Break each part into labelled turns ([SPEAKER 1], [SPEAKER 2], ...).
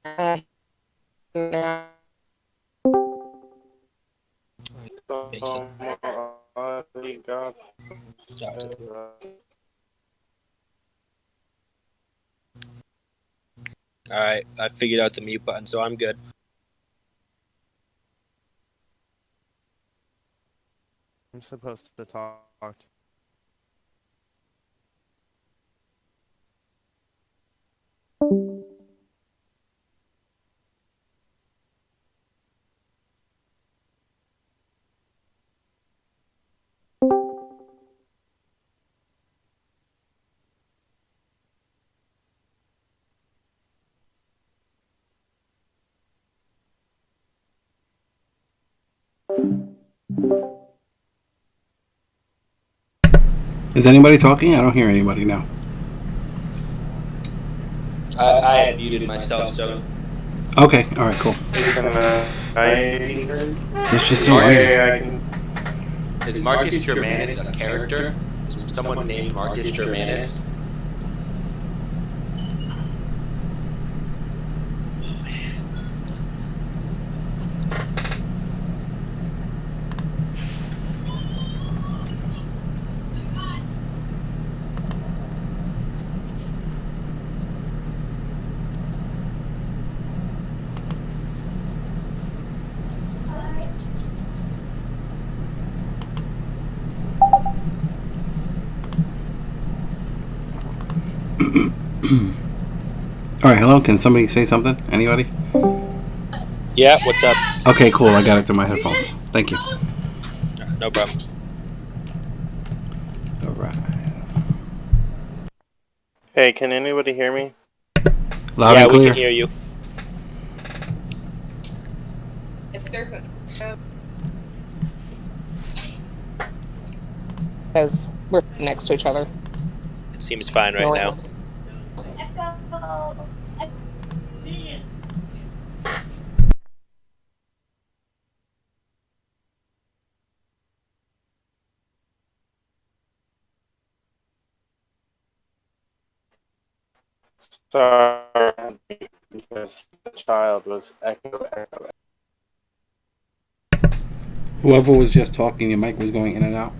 [SPEAKER 1] Uh, now.
[SPEAKER 2] Alright, I figured out the mute button, so I'm good.
[SPEAKER 3] I'm supposed to talk.
[SPEAKER 4] Is anybody talking? I don't hear anybody now.
[SPEAKER 2] I had muted myself, so...
[SPEAKER 4] Okay, alright, cool. It's just so weird.
[SPEAKER 2] Is Marcus Germanus a character? Is someone named Marcus Germanus?
[SPEAKER 4] Alright, hello, can somebody say something? Anybody?
[SPEAKER 2] Yeah, what's up?
[SPEAKER 4] Okay, cool, I got it through my headphones. Thank you.
[SPEAKER 2] No problem.
[SPEAKER 4] Alright.
[SPEAKER 3] Hey, can anybody hear me?
[SPEAKER 4] Loud
[SPEAKER 2] Yeah,
[SPEAKER 4] and
[SPEAKER 2] we
[SPEAKER 4] clear.
[SPEAKER 2] can hear you.
[SPEAKER 1] If there's a because we're next to each other.
[SPEAKER 2] It seems fine right now.
[SPEAKER 3] Sorry, because the child was echo.
[SPEAKER 4] Whoever was just talking, your mic was going in and out.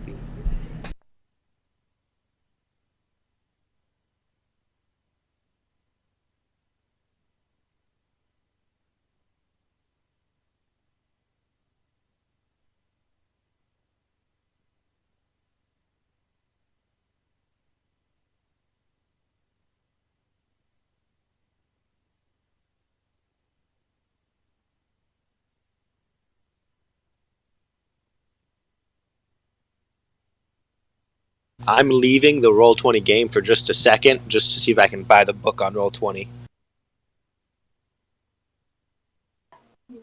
[SPEAKER 2] I'm leaving the Roll20 game for just a second, just to see if I can buy the book on Roll20.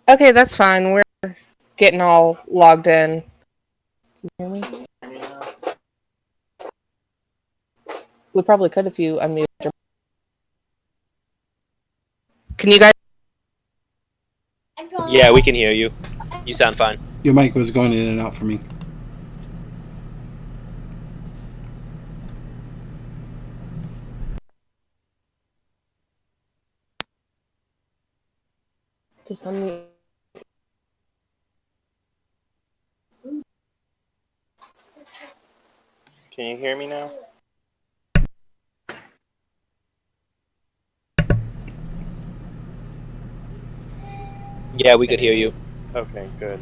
[SPEAKER 1] Okay, that's fine. We're getting all logged in. Can you hear me? We probably could if you unmute your... Can you guys...
[SPEAKER 2] Yeah, we can hear you. You sound fine.
[SPEAKER 4] Your mic was going in and out for me.
[SPEAKER 1] Just unmute.
[SPEAKER 3] Can you hear me now?
[SPEAKER 2] Yeah, we could hear you.
[SPEAKER 3] Okay, good.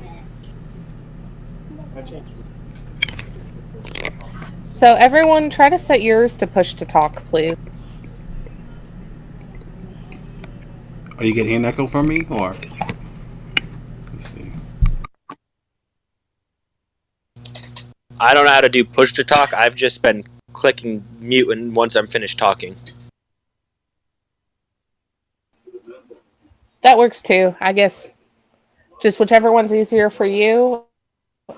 [SPEAKER 1] So everyone, try to set yours to push to talk, please.
[SPEAKER 4] Are you getting an echo from me, or? Let's see.
[SPEAKER 2] I don't know how to do push to talk. I've just been clicking mute and once I'm finished talking.
[SPEAKER 1] That works too, I guess. Just whichever one's easier for you,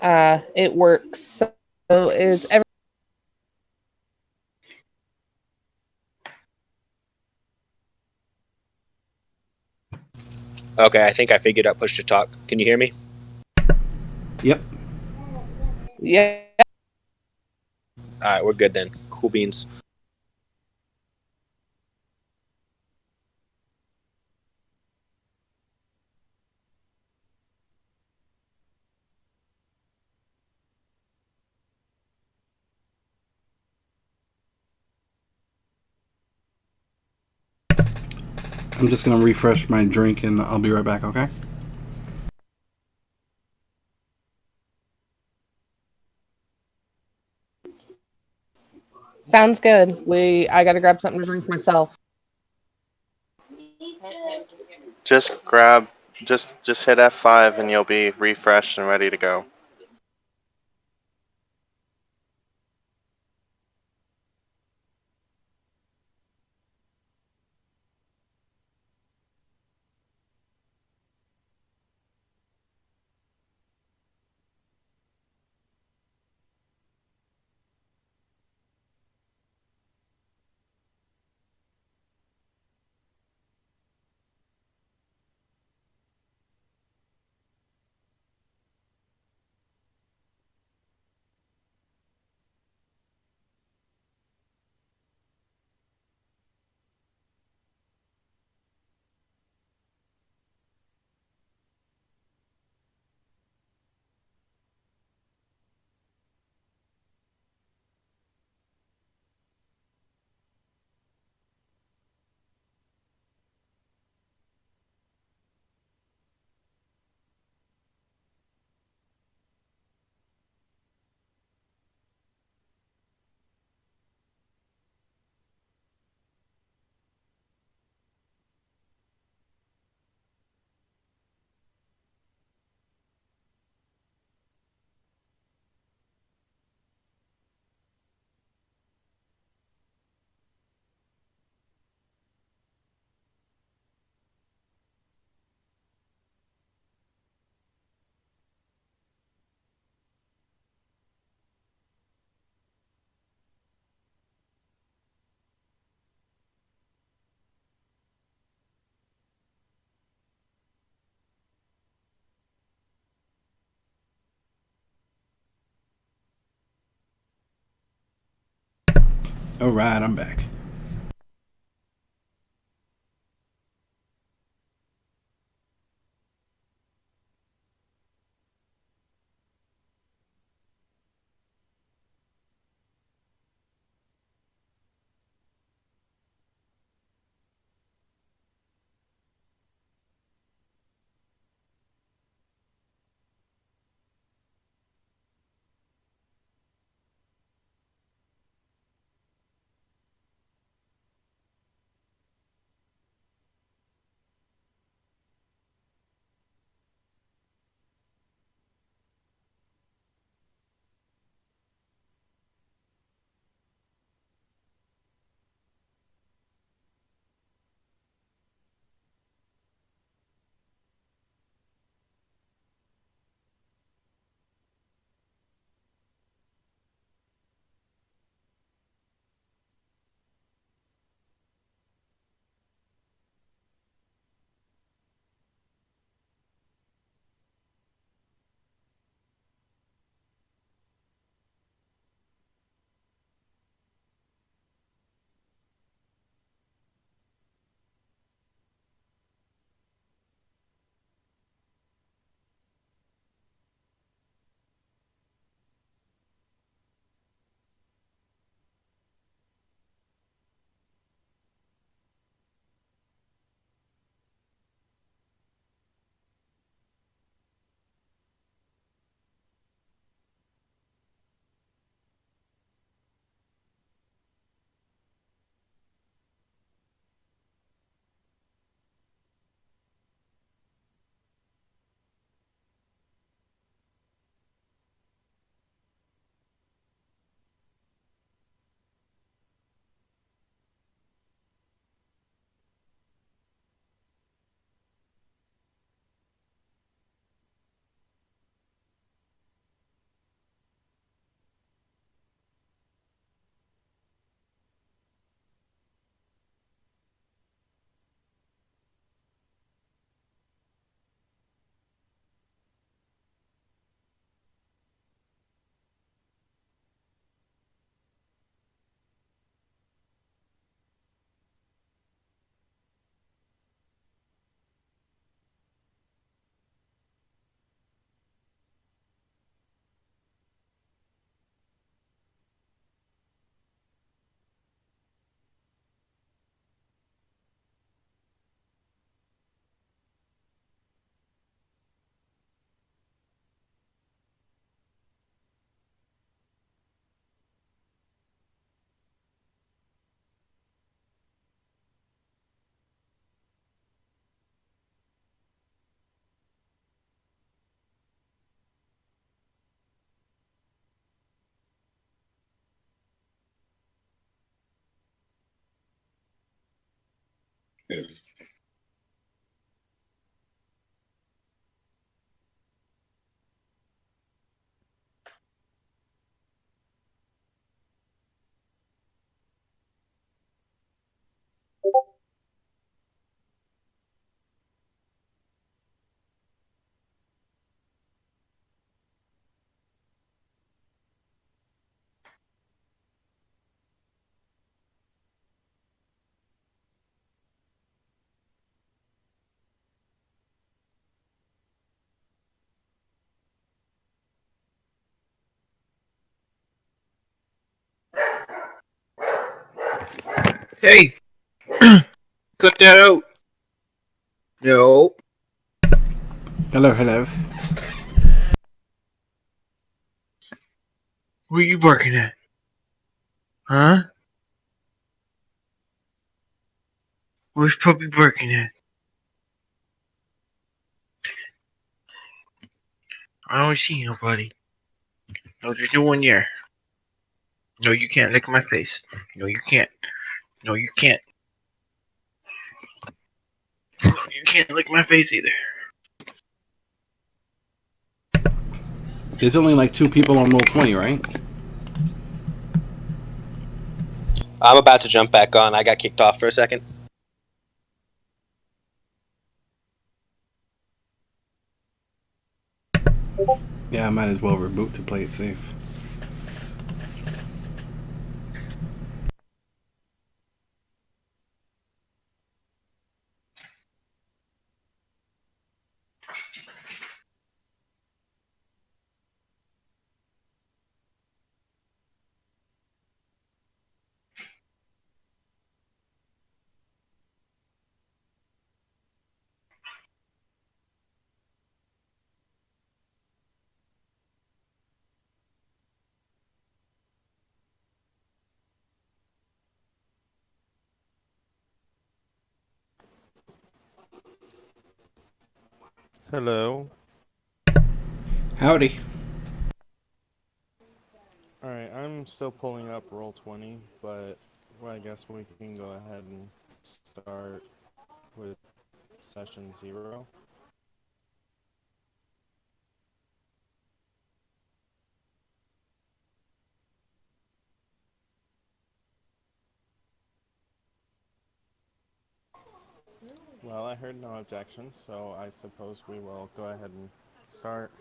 [SPEAKER 1] it works. So is every...
[SPEAKER 2] Okay, I think I figured out push to talk. Can you hear me?
[SPEAKER 4] Yep.
[SPEAKER 1] Yeah.
[SPEAKER 2] Alright, we're good then. Cool beans.
[SPEAKER 4] I'm just gonna refresh my drink and I'll be right back. Okay.
[SPEAKER 1] Sounds good. I gotta grab something to drink myself.
[SPEAKER 3] Just grab, just hit F5 and you'll be refreshed and ready to go.
[SPEAKER 4] All right, I'm back.
[SPEAKER 5] Hey! Cut that out! No.
[SPEAKER 4] Hello, hello.
[SPEAKER 5] Where you working at? Huh? Where's Puppy working at? I don't see nobody. No, there's no one there. No, you can't lick my face. No, you can't. No, you can't. You can't lick my face either.
[SPEAKER 4] There's only like 2 people on Roll20, right?
[SPEAKER 2] I'm about to jump back on. I got kicked off for a second.
[SPEAKER 4] Yeah, I might as well reboot to play it safe.
[SPEAKER 3] Hello.
[SPEAKER 4] Howdy.
[SPEAKER 3] Alright, I'm still pulling up Roll20, but well, I guess we can go ahead and start with session 0. Well, I heard no objections, so I suppose we will go ahead and start.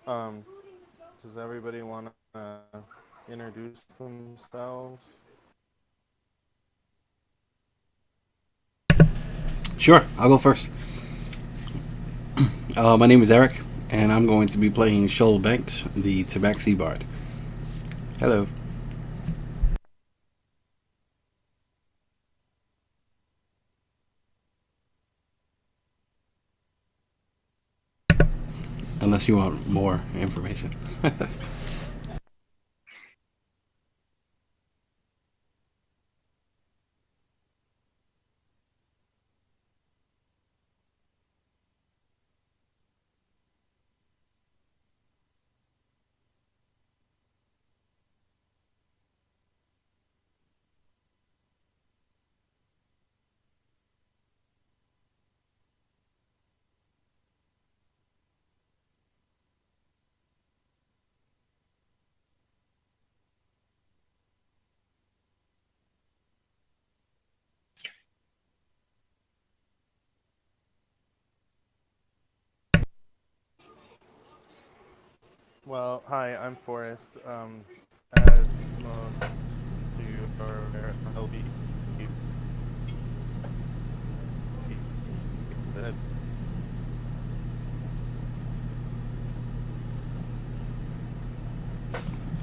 [SPEAKER 3] Does everybody want to introduce themselves?
[SPEAKER 4] Sure, I'll go first. My name is Eric, and I'm going to be playing Shoal Banks, the Tabaxi Bard. Hello. Unless you want more information.
[SPEAKER 3] Well, hi, I'm Forrest. As most of you are aware, I'll be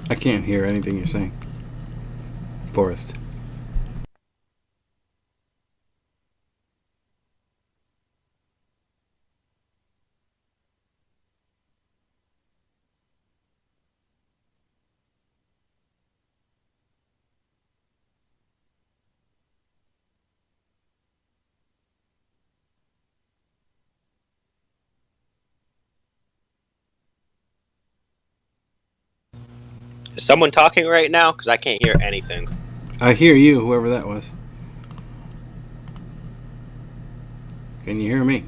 [SPEAKER 4] I can't hear anything you're saying. Forrest.
[SPEAKER 2] Is someone talking right now? Because I can't hear anything.
[SPEAKER 4] I hear you, whoever that was. Can you hear me?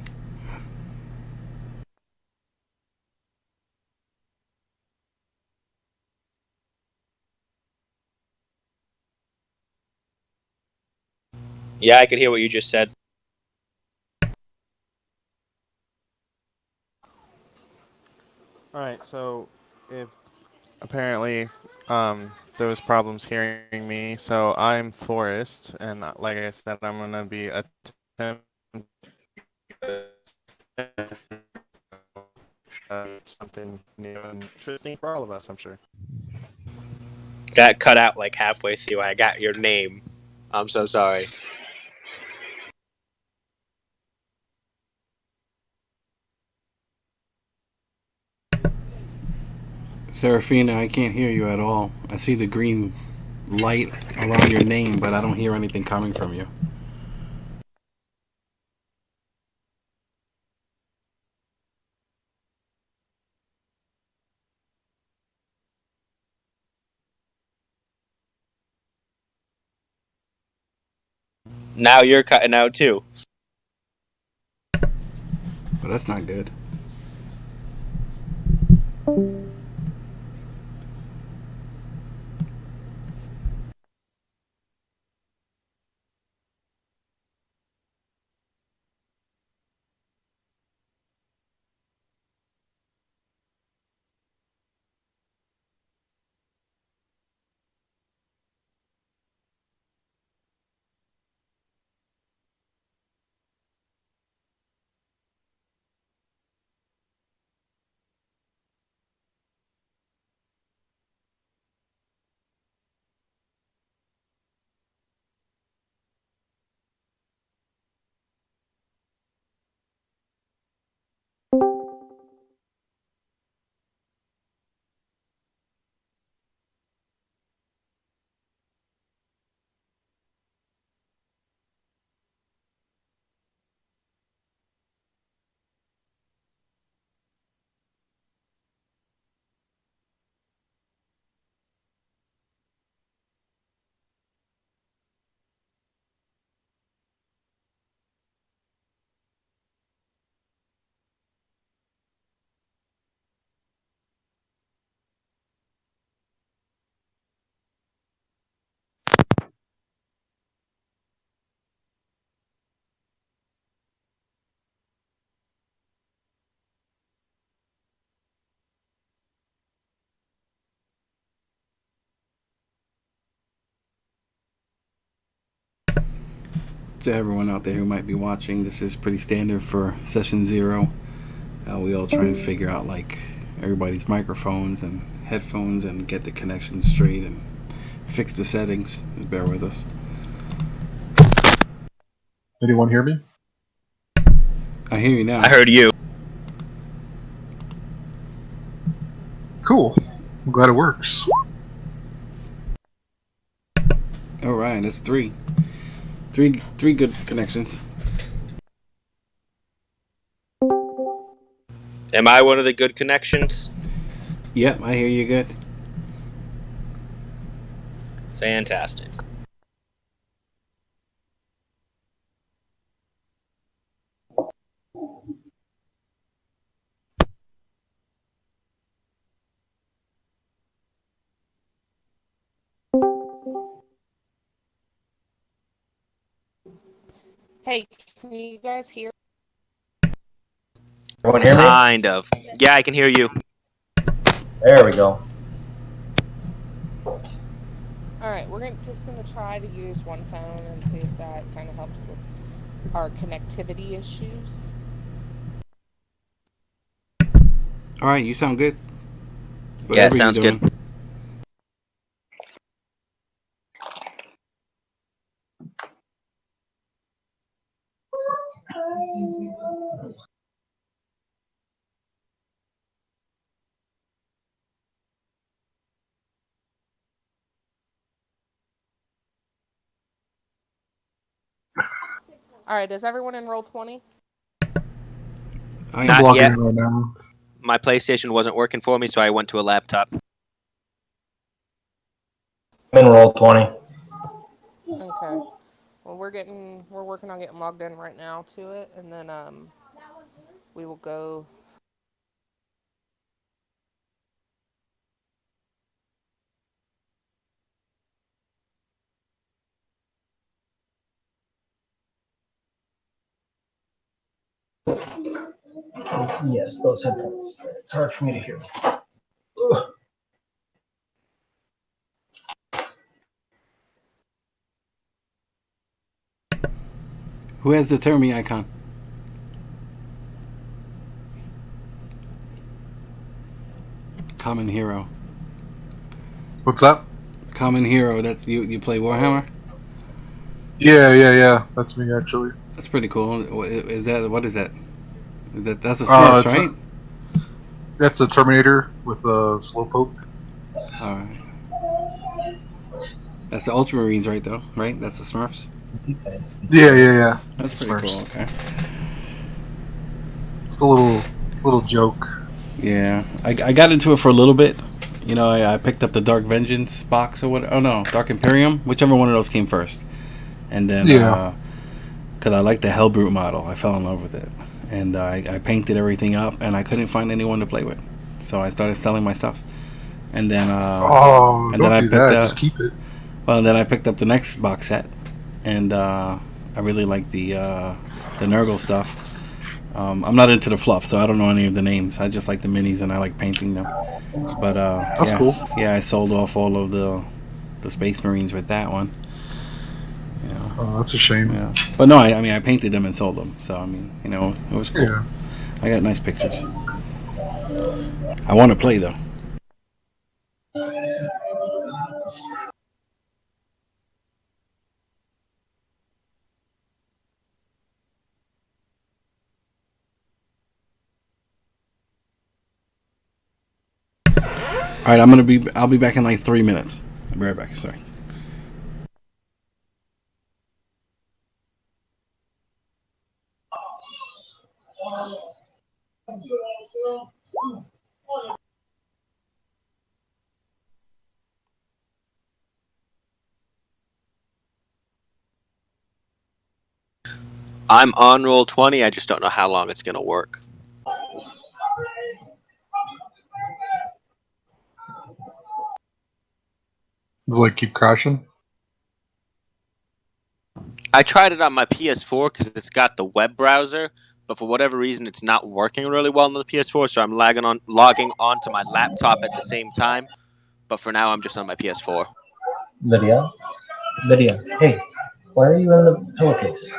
[SPEAKER 2] Yeah, I could hear what you just said.
[SPEAKER 3] All right, so if apparently there was problems hearing me, so I'm Forrest, and like I said, I'm gonna be attempting something new and interesting for all of us, I'm sure.
[SPEAKER 2] Got cut out like halfway through. I got your name. I'm so sorry.
[SPEAKER 4] Seraphina, I can't hear you at all. I see the green light around your name, but I don't hear anything coming from you.
[SPEAKER 2] Now you're cutting out too.
[SPEAKER 4] But that's not good. To everyone out there who might be watching, this is pretty standard for session 0. We all try and figure out like everybody's microphones and headphones and get the connections straight and fix the settings. Bear with us.
[SPEAKER 6] Anyone hear me?
[SPEAKER 4] I hear you now.
[SPEAKER 2] I heard you.
[SPEAKER 6] Cool. I'm glad it works.
[SPEAKER 4] All right, that's three good connections.
[SPEAKER 2] Am I one of the good connections?
[SPEAKER 4] Yep, I hear you good.
[SPEAKER 2] Fantastic.
[SPEAKER 1] Hey, can you guys hear?
[SPEAKER 7] Everyone hear me?
[SPEAKER 2] Kind of. Yeah, I can hear you.
[SPEAKER 7] There we go.
[SPEAKER 1] All right, we're just gonna try to use one phone and see if that kind of helps with our connectivity issues.
[SPEAKER 4] All right, you sound good.
[SPEAKER 2] Yeah,
[SPEAKER 4] Whatever
[SPEAKER 2] sounds
[SPEAKER 4] you're doing.
[SPEAKER 2] good.
[SPEAKER 1] All right, does everyone enroll 20?
[SPEAKER 6] I'm
[SPEAKER 2] Not
[SPEAKER 6] logging
[SPEAKER 2] yet.
[SPEAKER 6] in right now.
[SPEAKER 2] My PlayStation wasn't working for me, so I went to a laptop.
[SPEAKER 7] I'm in roll 20.
[SPEAKER 1] Okay. Well, we're working on getting logged in right now to it, and then we will go.
[SPEAKER 7] Yes, those headphones. It's hard for me to hear. Ugh.
[SPEAKER 4] Who has the Termi icon? Common hero.
[SPEAKER 6] What's that?
[SPEAKER 4] Common hero. That's you. You play Warhammer.
[SPEAKER 6] Yeah. That's me actually.
[SPEAKER 4] That's pretty cool. Is that what is that? That's a Smurfs, right?
[SPEAKER 6] That's a Terminator with a slowpoke.
[SPEAKER 4] All right. That's the Ultramarines, right? Though, right? That's the Smurfs.
[SPEAKER 6] Yeah.
[SPEAKER 4] That's pretty cool. Okay.
[SPEAKER 6] It's a little joke.
[SPEAKER 4] Yeah, I got into it for a little bit. You know, I picked up the Dark Vengeance box or what? Oh no, Dark Imperium, whichever one of those came first. And then, because I liked the Hellbrute model, I fell in love with it, and I painted everything up, and I couldn't find anyone to play with, so I started selling my stuff. And then,
[SPEAKER 6] don't do that. Just keep it.
[SPEAKER 4] Well, and then I picked up the next box set, and I really like the Nurgle stuff. I'm not into the fluff, so I don't know any of the names. I just like the minis, and I like painting them. But
[SPEAKER 6] that's cool.
[SPEAKER 4] Yeah, I sold off all of the Space Marines with that one. You know.
[SPEAKER 6] Oh, that's a shame.
[SPEAKER 4] Yeah. But no, I mean I painted them and sold them, so I mean it was cool.
[SPEAKER 6] Yeah.
[SPEAKER 4] I got nice pictures. I want to play though. All right, I'll be back in like 3 minutes. I'll be right back. Sorry.
[SPEAKER 2] I'm on roll 20. I just don't know how long it's gonna work.
[SPEAKER 6] Does it like keep crashing?
[SPEAKER 2] I tried it on my PS4 because it's got the web browser, but for whatever reason, it's not working really well on the PS4. So I'm logging onto my laptop at the same time. But for now, I'm just on my PS4.
[SPEAKER 7] Lydia, hey, why are you in the pillowcase?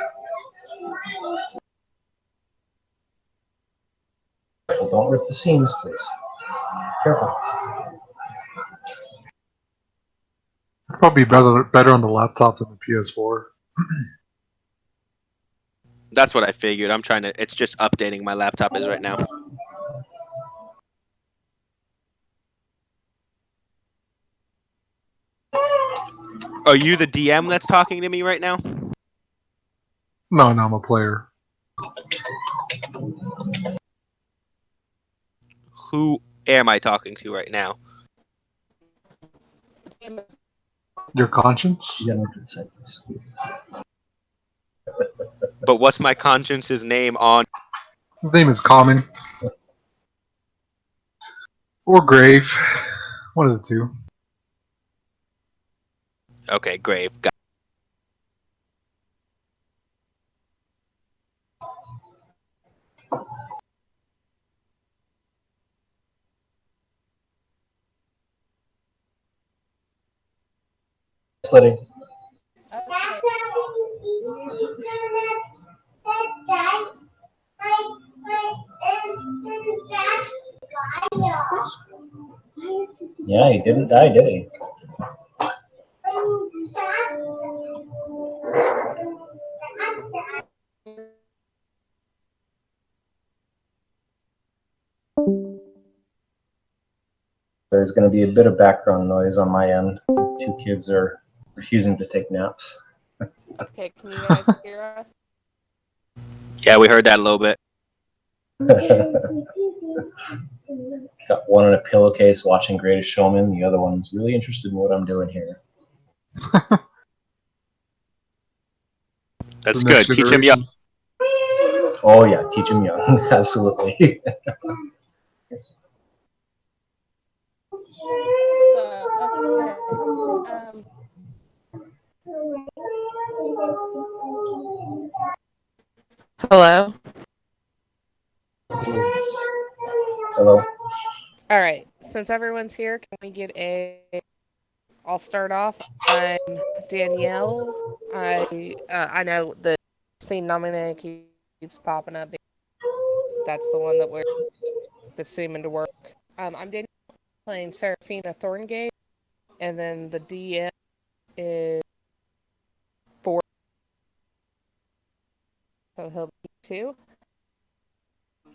[SPEAKER 7] Don't rip the seams, please. Careful.
[SPEAKER 6] Probably better on the laptop than the PS4.
[SPEAKER 2] That's what I figured. It's just updating my laptop is right now. Are you the DM that's talking to me right now?
[SPEAKER 6] No, I'm a player.
[SPEAKER 2] Who am I talking to right now?
[SPEAKER 6] Your conscience?
[SPEAKER 7] Yeah, no good seconds.
[SPEAKER 2] But what's my conscience's name on?
[SPEAKER 6] His name is Common. Or Grave. One of the two.
[SPEAKER 2] Okay, Grave.
[SPEAKER 7] Slitting.
[SPEAKER 1] Okay.
[SPEAKER 7] Yeah, he didn't die, did he? There's going to be a bit of background noise on my end. 2 kids are refusing to take naps.
[SPEAKER 1] Okay, can you guys hear us?
[SPEAKER 2] Yeah, we heard that a little bit.
[SPEAKER 7] Got one in a pillowcase watching Greatest Showman. The other one's really interested in what I'm doing here.
[SPEAKER 2] good. Teach him young.
[SPEAKER 7] Oh yeah, teach him young. Absolutely.
[SPEAKER 1] Okay. Hello.
[SPEAKER 7] Hello.
[SPEAKER 1] All right. Since everyone's here, can we get a? I'll start off. I'm Danielle. I know the scene nominated keeps popping up. That's the one that's seeming to work. I'm Danielle playing Seraphina Thorngate, and then the DM is 4. So he'll be 2.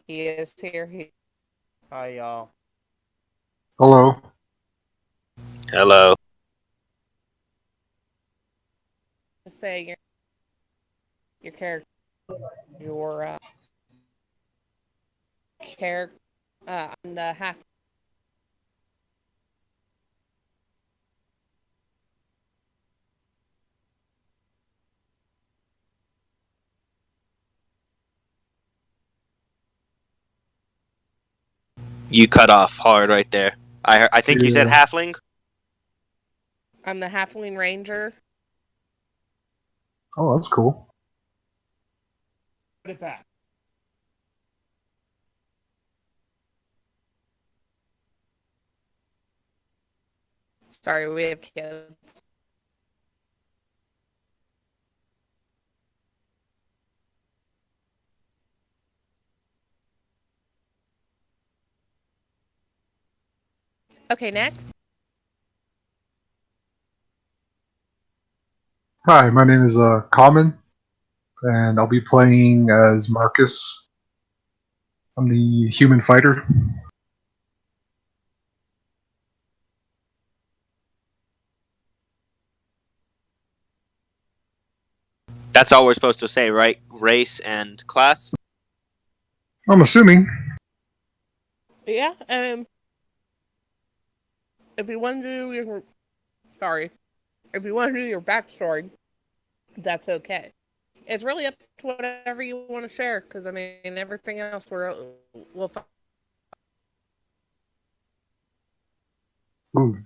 [SPEAKER 1] He is here.
[SPEAKER 8] Hi, y'all.
[SPEAKER 6] Hello.
[SPEAKER 2] Hello.
[SPEAKER 1] Just say your character, your character. I'm the half.
[SPEAKER 2] You cut off hard right there. I think you said
[SPEAKER 6] Yeah.
[SPEAKER 2] halfling.
[SPEAKER 1] I'm the halfling ranger.
[SPEAKER 6] Oh, that's cool.
[SPEAKER 8] Put it back.
[SPEAKER 1] Sorry, we have kids. Okay, next.
[SPEAKER 6] Hi, my name is Common, and I'll be playing as Marcus. I'm the human fighter.
[SPEAKER 2] That's all we're supposed to say, right? Race and class.
[SPEAKER 6] I'm assuming.
[SPEAKER 1] Yeah. If you want to do your if you want to do your backstory, that's okay. It's really up to whatever you want to share, because I mean everything else we'll find.
[SPEAKER 6] Ooh.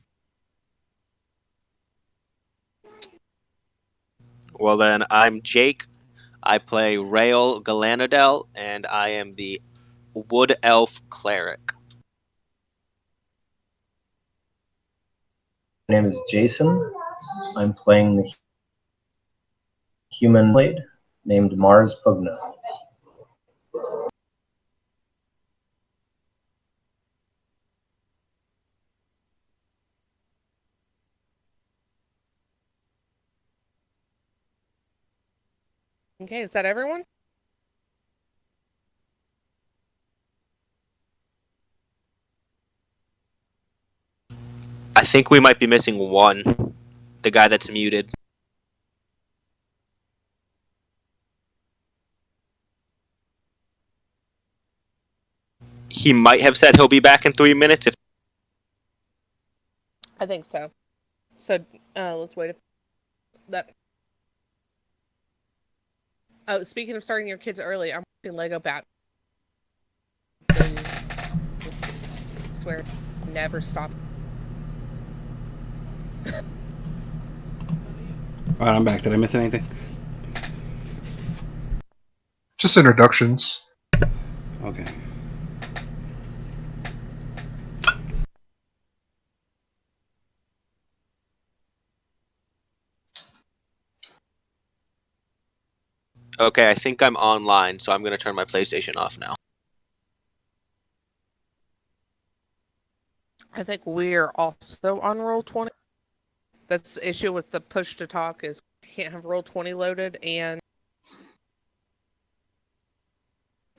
[SPEAKER 2] Well then, I'm Jake. I play Rael Galanadel, and I am the Wood Elf Cleric.
[SPEAKER 7] My name is Jason. I'm playing the human blade named Mars Pugno.
[SPEAKER 1] Okay, is that everyone?
[SPEAKER 2] I think we might be missing one. The guy that's muted. He might have said he'll be back in 3 minutes. If
[SPEAKER 1] I think so. So let's wait. That. Oh, speaking of starting your kids early, I'm watching Lego Bat. I swear, never stop.
[SPEAKER 4] Alright, I'm back. Did I miss anything?
[SPEAKER 6] Just introductions.
[SPEAKER 4] Okay.
[SPEAKER 2] Okay, I think I'm online, so I'm going to turn my PlayStation off now.
[SPEAKER 1] I think we're also on Roll20. That's the issue with the push to talk is you can't have Roll20 loaded and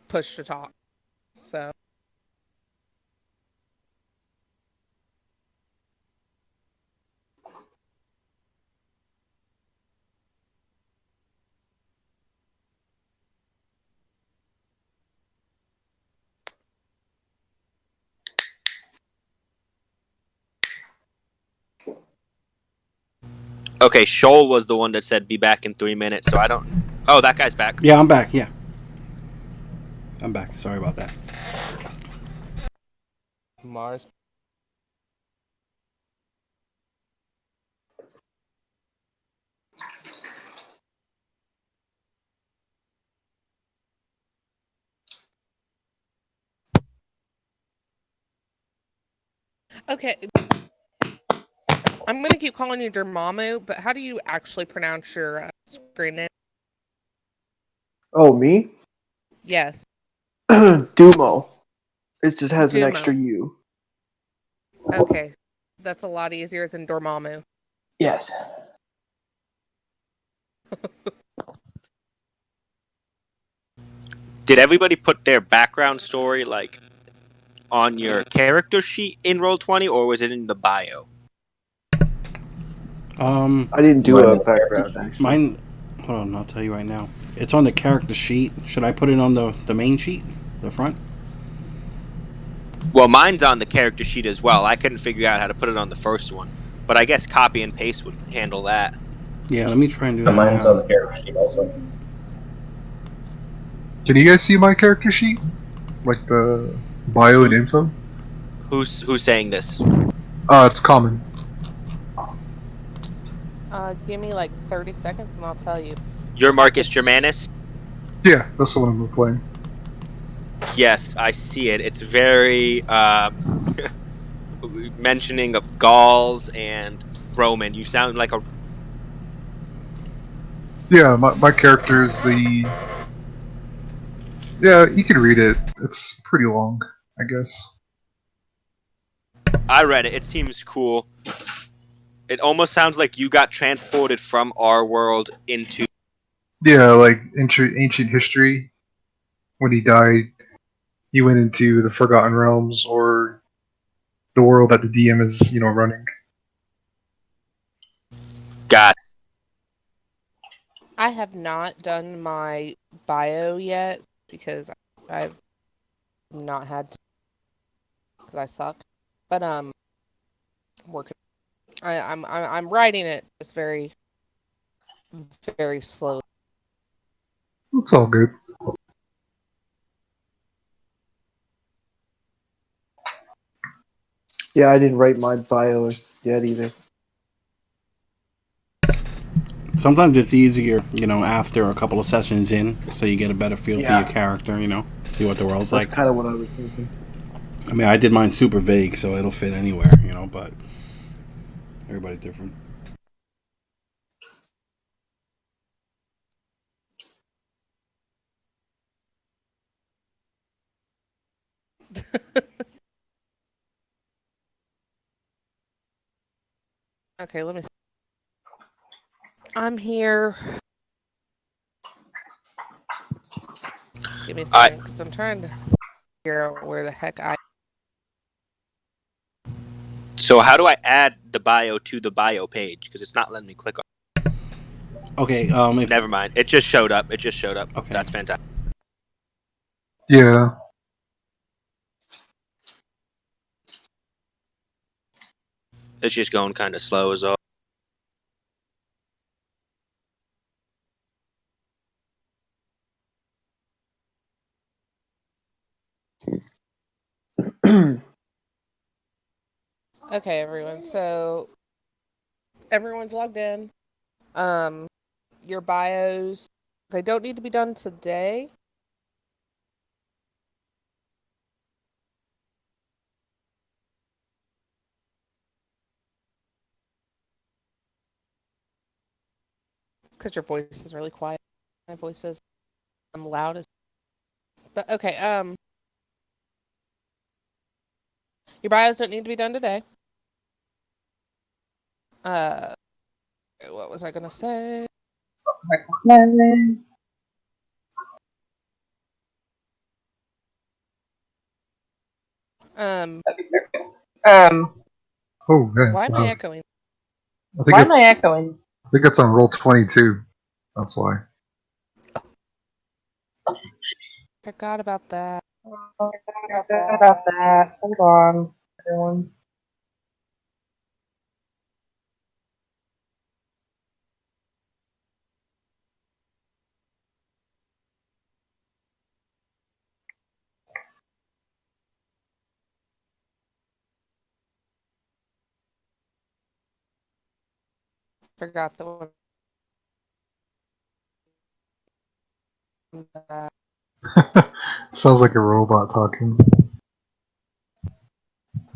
[SPEAKER 1] push to talk. So.
[SPEAKER 2] Okay, Shoal was the one that said be back in 3 minutes, so I don't Oh, that guy's back.
[SPEAKER 4] Yeah, I'm back. Yeah, I'm back. Sorry about that.
[SPEAKER 3] Mars.
[SPEAKER 1] Okay. I'm gonna keep calling you Dormammu, but how do you actually pronounce your screen name?
[SPEAKER 9] Oh, me?
[SPEAKER 1] Yes.
[SPEAKER 9] Dumo. It just has an extra
[SPEAKER 1] Dumo.
[SPEAKER 9] U.
[SPEAKER 1] Okay. That's a lot easier than Dormammu.
[SPEAKER 9] Yes.
[SPEAKER 2] Did everybody put their background story like on your character sheet in Roll20, or was it in the bio?
[SPEAKER 9] I didn't do
[SPEAKER 7] Mine
[SPEAKER 9] a
[SPEAKER 7] is
[SPEAKER 9] background, actually.
[SPEAKER 4] Mine. Hold on, I'll tell you right now. It's on the character sheet. Should I put it on the main sheet, the front?
[SPEAKER 2] Well, mine's on the character sheet as well. I couldn't figure out how to put it on the first one, but I guess copy and paste would handle that.
[SPEAKER 4] Yeah, let me try and do
[SPEAKER 7] And
[SPEAKER 4] that
[SPEAKER 7] mine's on
[SPEAKER 4] now.
[SPEAKER 7] the character sheet also.
[SPEAKER 6] Can you guys see my character sheet? Like the bio and info?
[SPEAKER 2] Who's saying this?
[SPEAKER 6] It's common.
[SPEAKER 1] Give me like 30 seconds and I'll tell you.
[SPEAKER 2] You're Marcus
[SPEAKER 1] It's-
[SPEAKER 2] Germanus?
[SPEAKER 6] Yeah, that's the one we're playing.
[SPEAKER 2] Yes, I see it. It's very mentioning of Gauls and Roman. You sound like a.
[SPEAKER 6] Yeah, my character is the. Yeah, you can read it. It's pretty long, I guess.
[SPEAKER 2] I read it. It seems cool. It almost sounds like you got transported from our world into.
[SPEAKER 6] Yeah, like ancient history. When he died, he went into the Forgotten Realms or the world that the DM is, running.
[SPEAKER 2] God.
[SPEAKER 1] I have not done my bio yet because I've not had to because I suck. But working. I'm writing it just very, very slowly.
[SPEAKER 6] It's all good.
[SPEAKER 9] Yeah, I didn't write my bio yet either.
[SPEAKER 4] Sometimes it's easier, after a couple of sessions in, so you get a better feel for your
[SPEAKER 9] Yeah.
[SPEAKER 4] character, see what the world's
[SPEAKER 9] That's
[SPEAKER 4] like.
[SPEAKER 9] kind of what I was thinking.
[SPEAKER 4] I mean, I did mine super vague, so it'll fit anywhere, but everybody's different.
[SPEAKER 1] Okay, let me see. I'm here. Give me a second because I'm trying to figure out where the heck I.
[SPEAKER 2] So how do I add the bio to the bio page? Because it's not letting me click on.
[SPEAKER 4] Okay.
[SPEAKER 2] Never mind. It just showed up.
[SPEAKER 4] Okay.
[SPEAKER 2] That's fantastic.
[SPEAKER 6] Yeah.
[SPEAKER 2] It's just going kind of slow as all.
[SPEAKER 1] Okay, everyone. So everyone's logged in. Your bios, they don't need to be done today. Because your voice is really quiet. My voice is I'm loud as. But okay, your bios don't need to be done today. What was I gonna say? Um,
[SPEAKER 6] Oh, yeah,
[SPEAKER 1] why
[SPEAKER 6] it's
[SPEAKER 1] am I
[SPEAKER 6] loud.
[SPEAKER 1] echoing?
[SPEAKER 6] Why am I echoing? I think it's on roll 22. That's why.
[SPEAKER 1] Forgot about that.
[SPEAKER 10] About that. Hold on, everyone.
[SPEAKER 1] Forgot the one.
[SPEAKER 6] Sounds like a robot talking.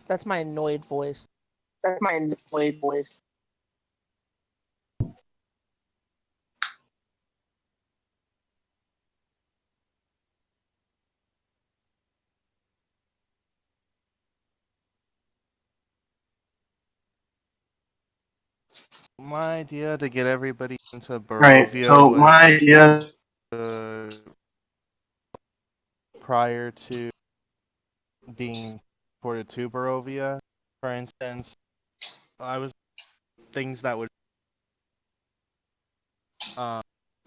[SPEAKER 1] That's my annoyed voice. That's my annoyed voice.
[SPEAKER 3] My idea to get everybody into
[SPEAKER 9] Right.
[SPEAKER 3] Barovia
[SPEAKER 9] So
[SPEAKER 3] was
[SPEAKER 9] my idea.
[SPEAKER 3] prior to being ported to Barovia. For instance, I was things that would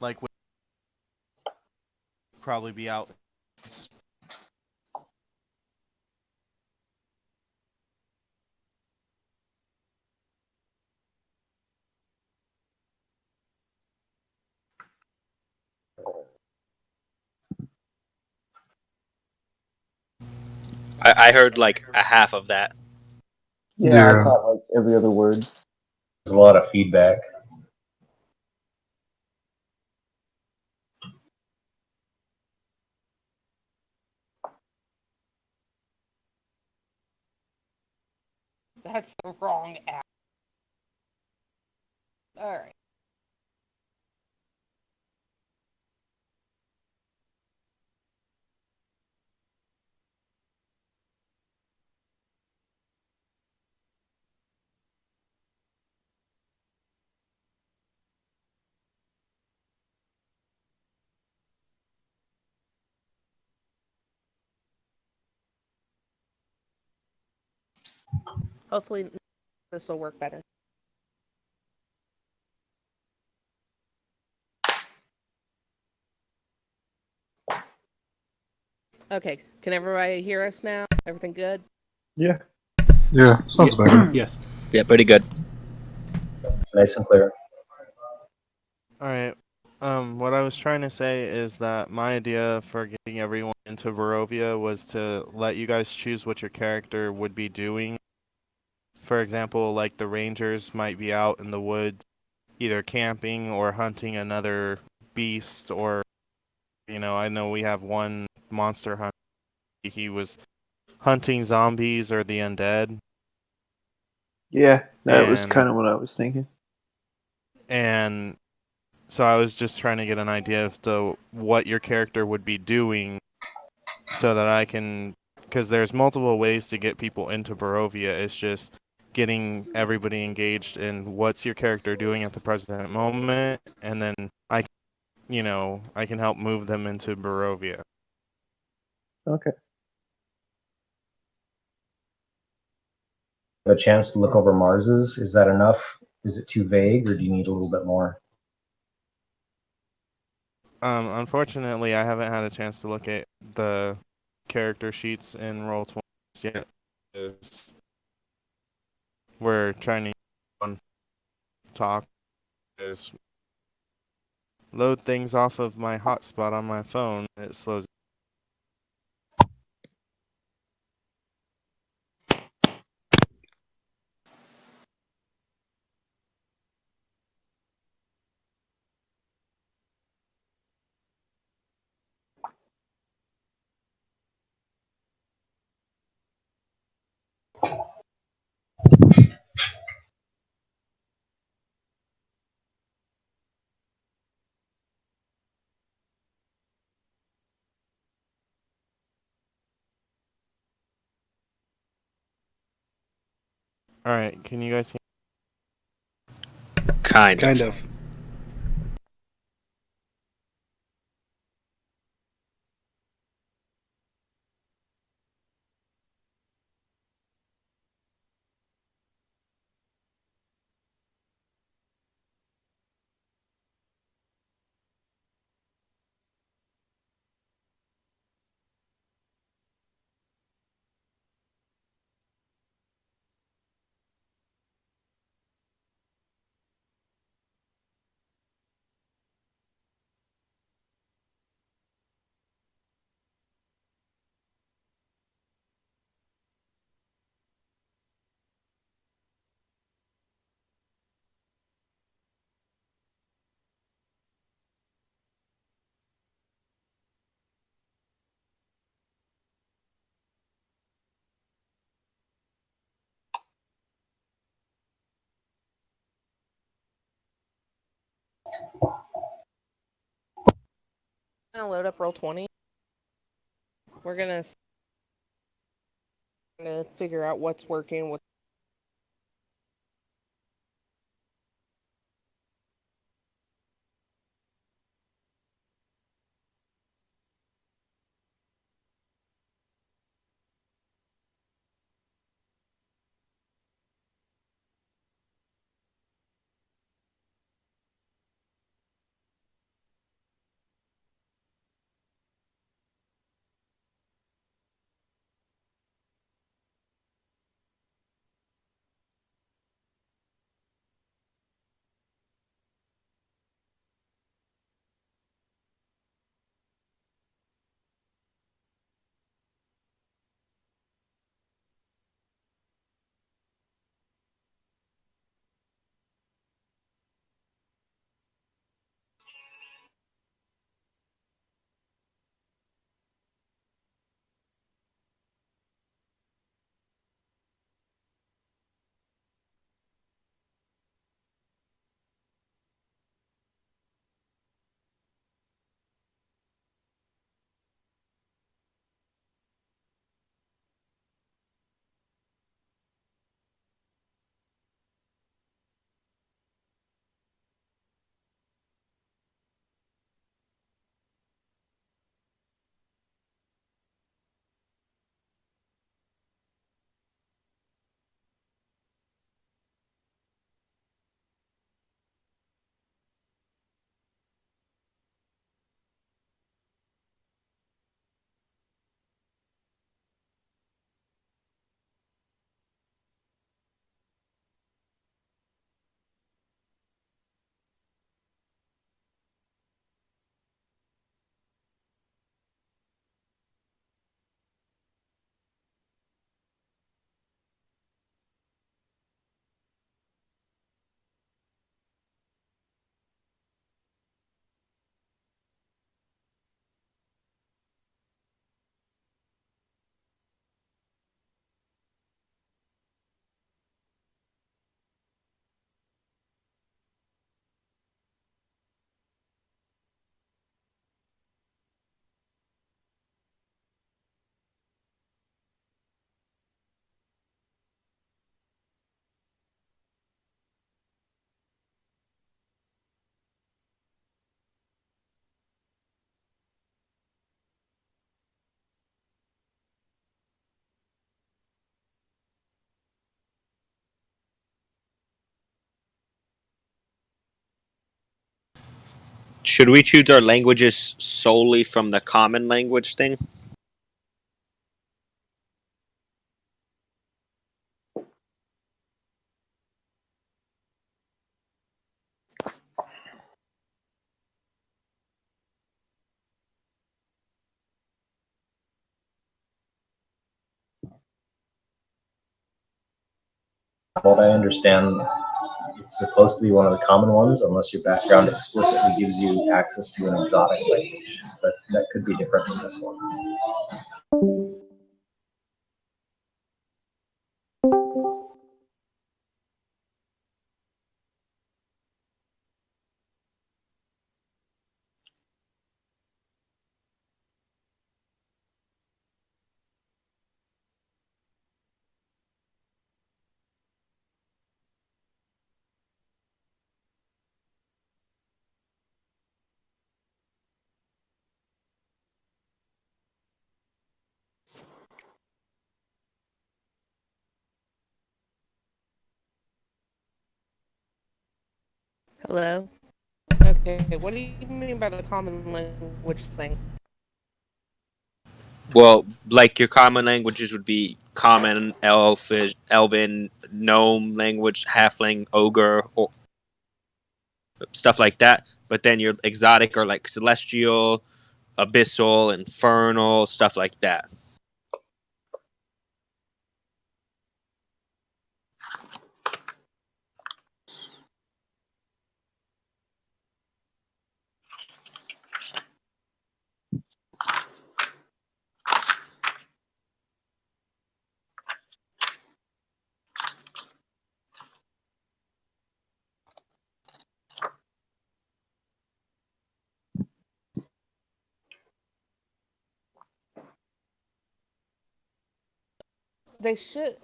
[SPEAKER 3] like would probably be out.
[SPEAKER 2] I heard like a half of that.
[SPEAKER 7] Yeah, I
[SPEAKER 6] Yeah.
[SPEAKER 7] caught like every other word. There's a lot of feedback.
[SPEAKER 1] That's the wrong app. Alright. Hopefully this will work better. Okay, can everybody hear us now? Everything good?
[SPEAKER 9] Yeah.
[SPEAKER 6] Yeah, sounds better.
[SPEAKER 4] Yes.
[SPEAKER 2] Yeah, pretty good.
[SPEAKER 7] Nice and clear.
[SPEAKER 3] All right. What I was trying to say is that my idea for getting everyone into Barovia was to let you guys choose what your character would be doing. For example, like the Rangers might be out in the woods, either camping or hunting another beast, or I know we have one monster hunt. He was hunting zombies or the undead,
[SPEAKER 9] Yeah, that was
[SPEAKER 3] and
[SPEAKER 9] kind of what I was thinking.
[SPEAKER 3] and so I was just trying to get an idea of what your character would be doing, so that I can, because there's multiple ways to get people into Barovia. It's just getting everybody engaged in what's your character doing at the present moment, and then I can help move them into Barovia.
[SPEAKER 9] Okay.
[SPEAKER 7] Have a chance to look over Mars's. Is that enough? Is it too vague, or do you need a little bit more?
[SPEAKER 3] Unfortunately, I haven't had a chance to look at the character sheets in Roll20 yet. We're trying to talk is load things off of my hotspot on my phone. It slows. All right, can you guys hear?
[SPEAKER 2] Kind
[SPEAKER 4] Kind
[SPEAKER 2] of.
[SPEAKER 4] of.
[SPEAKER 1] gonna load up Roll20. We're gonna figure out what's working, what's
[SPEAKER 2] Should we choose our languages solely from the common language thing?
[SPEAKER 7] What I understand, it's supposed to be one of the common ones unless your background explicitly gives you access to an exotic language, but that could be different from this one.
[SPEAKER 1] hello. Okay, what do you mean by the common language thing?
[SPEAKER 2] Well, like your common languages would be common, elfish, elven, gnome language, halfling, ogre, or stuff like that. But then your exotic are like celestial, abyssal, infernal, stuff like that.
[SPEAKER 1] It should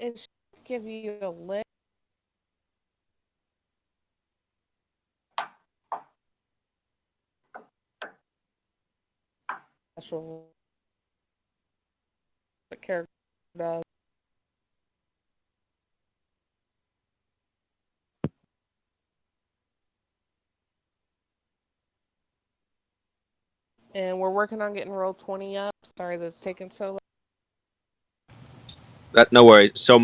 [SPEAKER 1] give you a list. Special the character does. And we're working on getting Roll20 up. Sorry that's taking so long.
[SPEAKER 2] No worries. So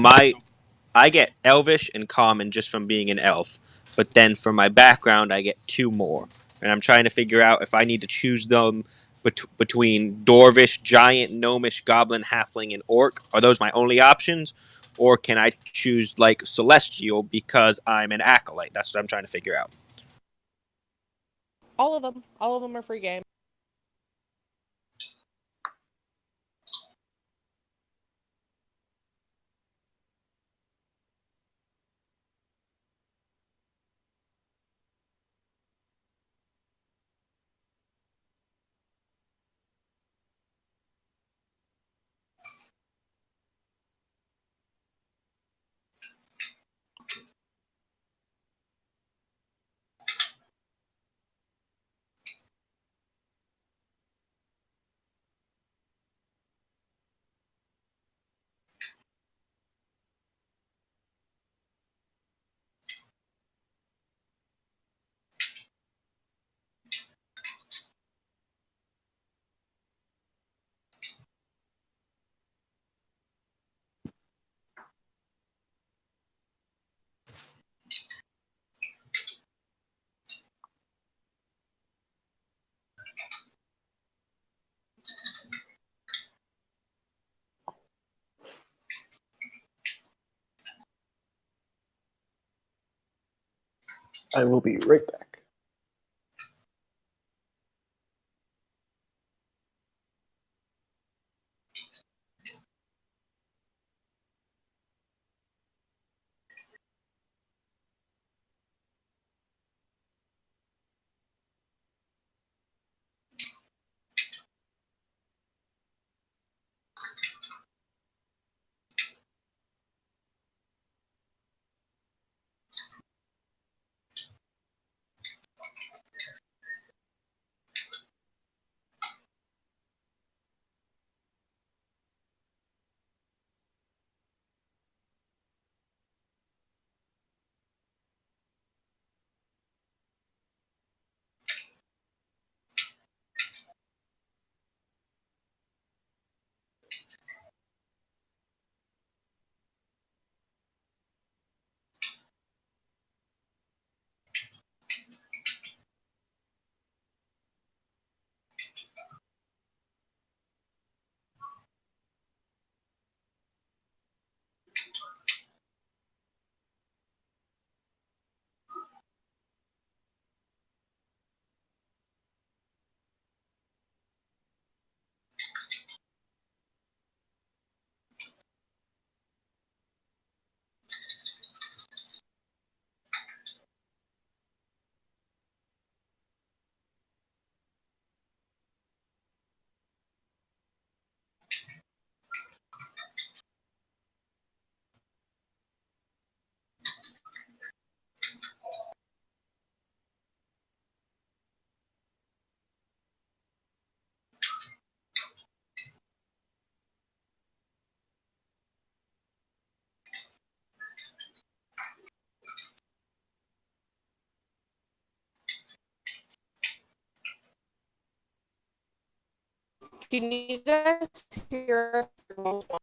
[SPEAKER 2] I get Elvish and Common just from being an elf, but then for my background I get 2 more, and I'm trying to figure out if I need to choose them between Dwarvish, Giant, Gnomish, Goblin, Halfling, and Orc. Are those my only options, or can I choose like Celestial because I'm an Acolyte? That's what I'm trying to figure out.
[SPEAKER 1] All of them. All of them are free game.
[SPEAKER 9] I will be right back.
[SPEAKER 1] Can you guys hear us through Roll20?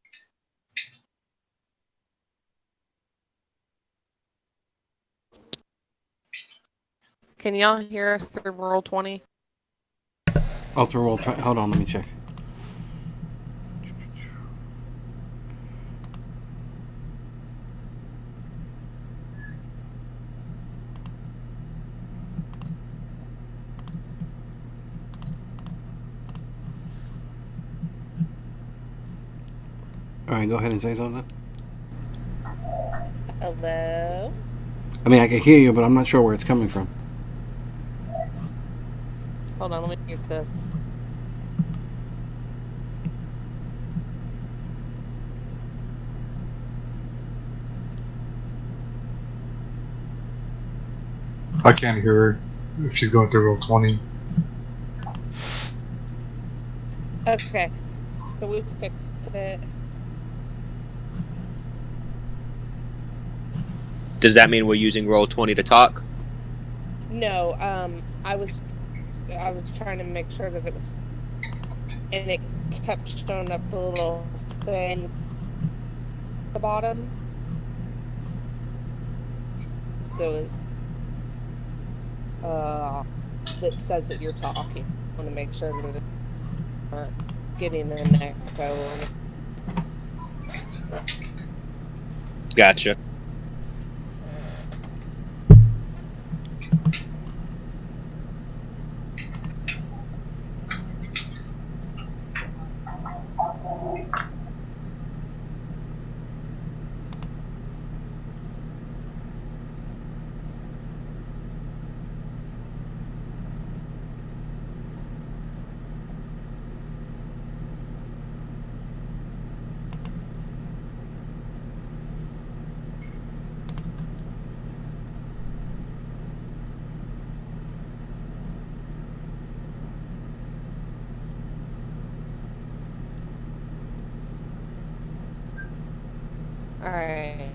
[SPEAKER 1] Can y'all hear us through Roll20?
[SPEAKER 4] Oh, through roll. Hold on, let me check. All right, go ahead and say something.
[SPEAKER 1] Hello?
[SPEAKER 4] I mean, I can hear you, but I'm not sure where it's coming from.
[SPEAKER 1] Hold on, let me mute this.
[SPEAKER 6] I can't hear her if she's going through roll 20.
[SPEAKER 1] Okay, so we fixed it.
[SPEAKER 2] Does that mean we're using roll 20 to talk?
[SPEAKER 1] No, I was trying to make sure that it was, and it kept showing up the little thing at the bottom. Those that says that you're talking. I want to make sure that it's not getting an echo or anything.
[SPEAKER 2] Gotcha.
[SPEAKER 1] All right,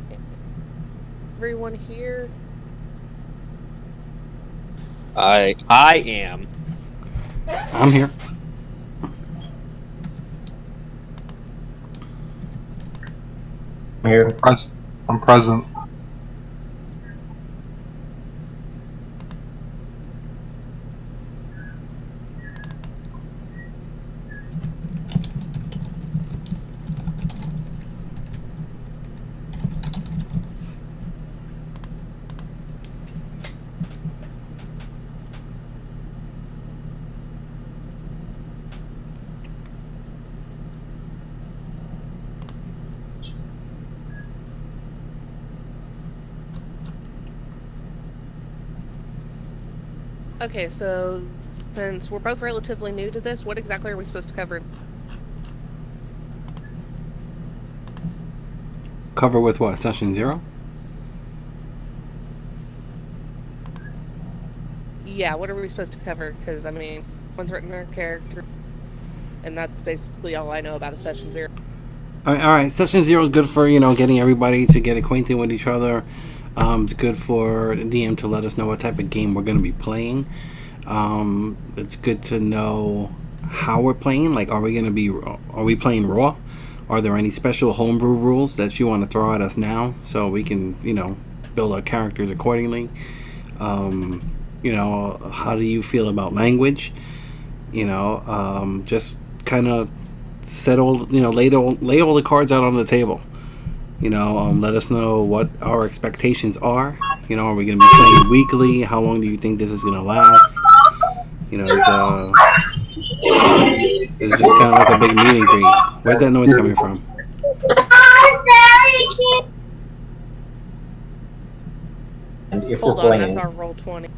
[SPEAKER 1] everyone here.
[SPEAKER 2] I am.
[SPEAKER 4] I'm here.
[SPEAKER 7] I'm here.
[SPEAKER 6] I'm present.
[SPEAKER 1] Okay, so since we're both relatively new to this, what exactly are we supposed to cover?
[SPEAKER 4] Cover with what? Session 0?
[SPEAKER 1] Yeah, what are we supposed to cover? Because, I mean, one's written their character, and that's basically all I know about a Session 0.
[SPEAKER 4] All right. Session 0 is good for, getting everybody to get acquainted with each other. It's good for the DM to let us know what type of game we're going to be playing. It's good to know how we're playing. Like, are we playing raw? Are there any special homebrew rules that you want to throw at us now so we can, build our characters accordingly? How do you feel about language? Just kind of lay all the cards out on the table. Let us know what our expectations are. Are we going to be playing weekly? How long do you think this is going to last? It's just kind of like a big meet and greet. Where's that noise coming from?
[SPEAKER 7] And if
[SPEAKER 1] Hold
[SPEAKER 7] we're
[SPEAKER 1] on,
[SPEAKER 7] playing,
[SPEAKER 1] that's our roll 20.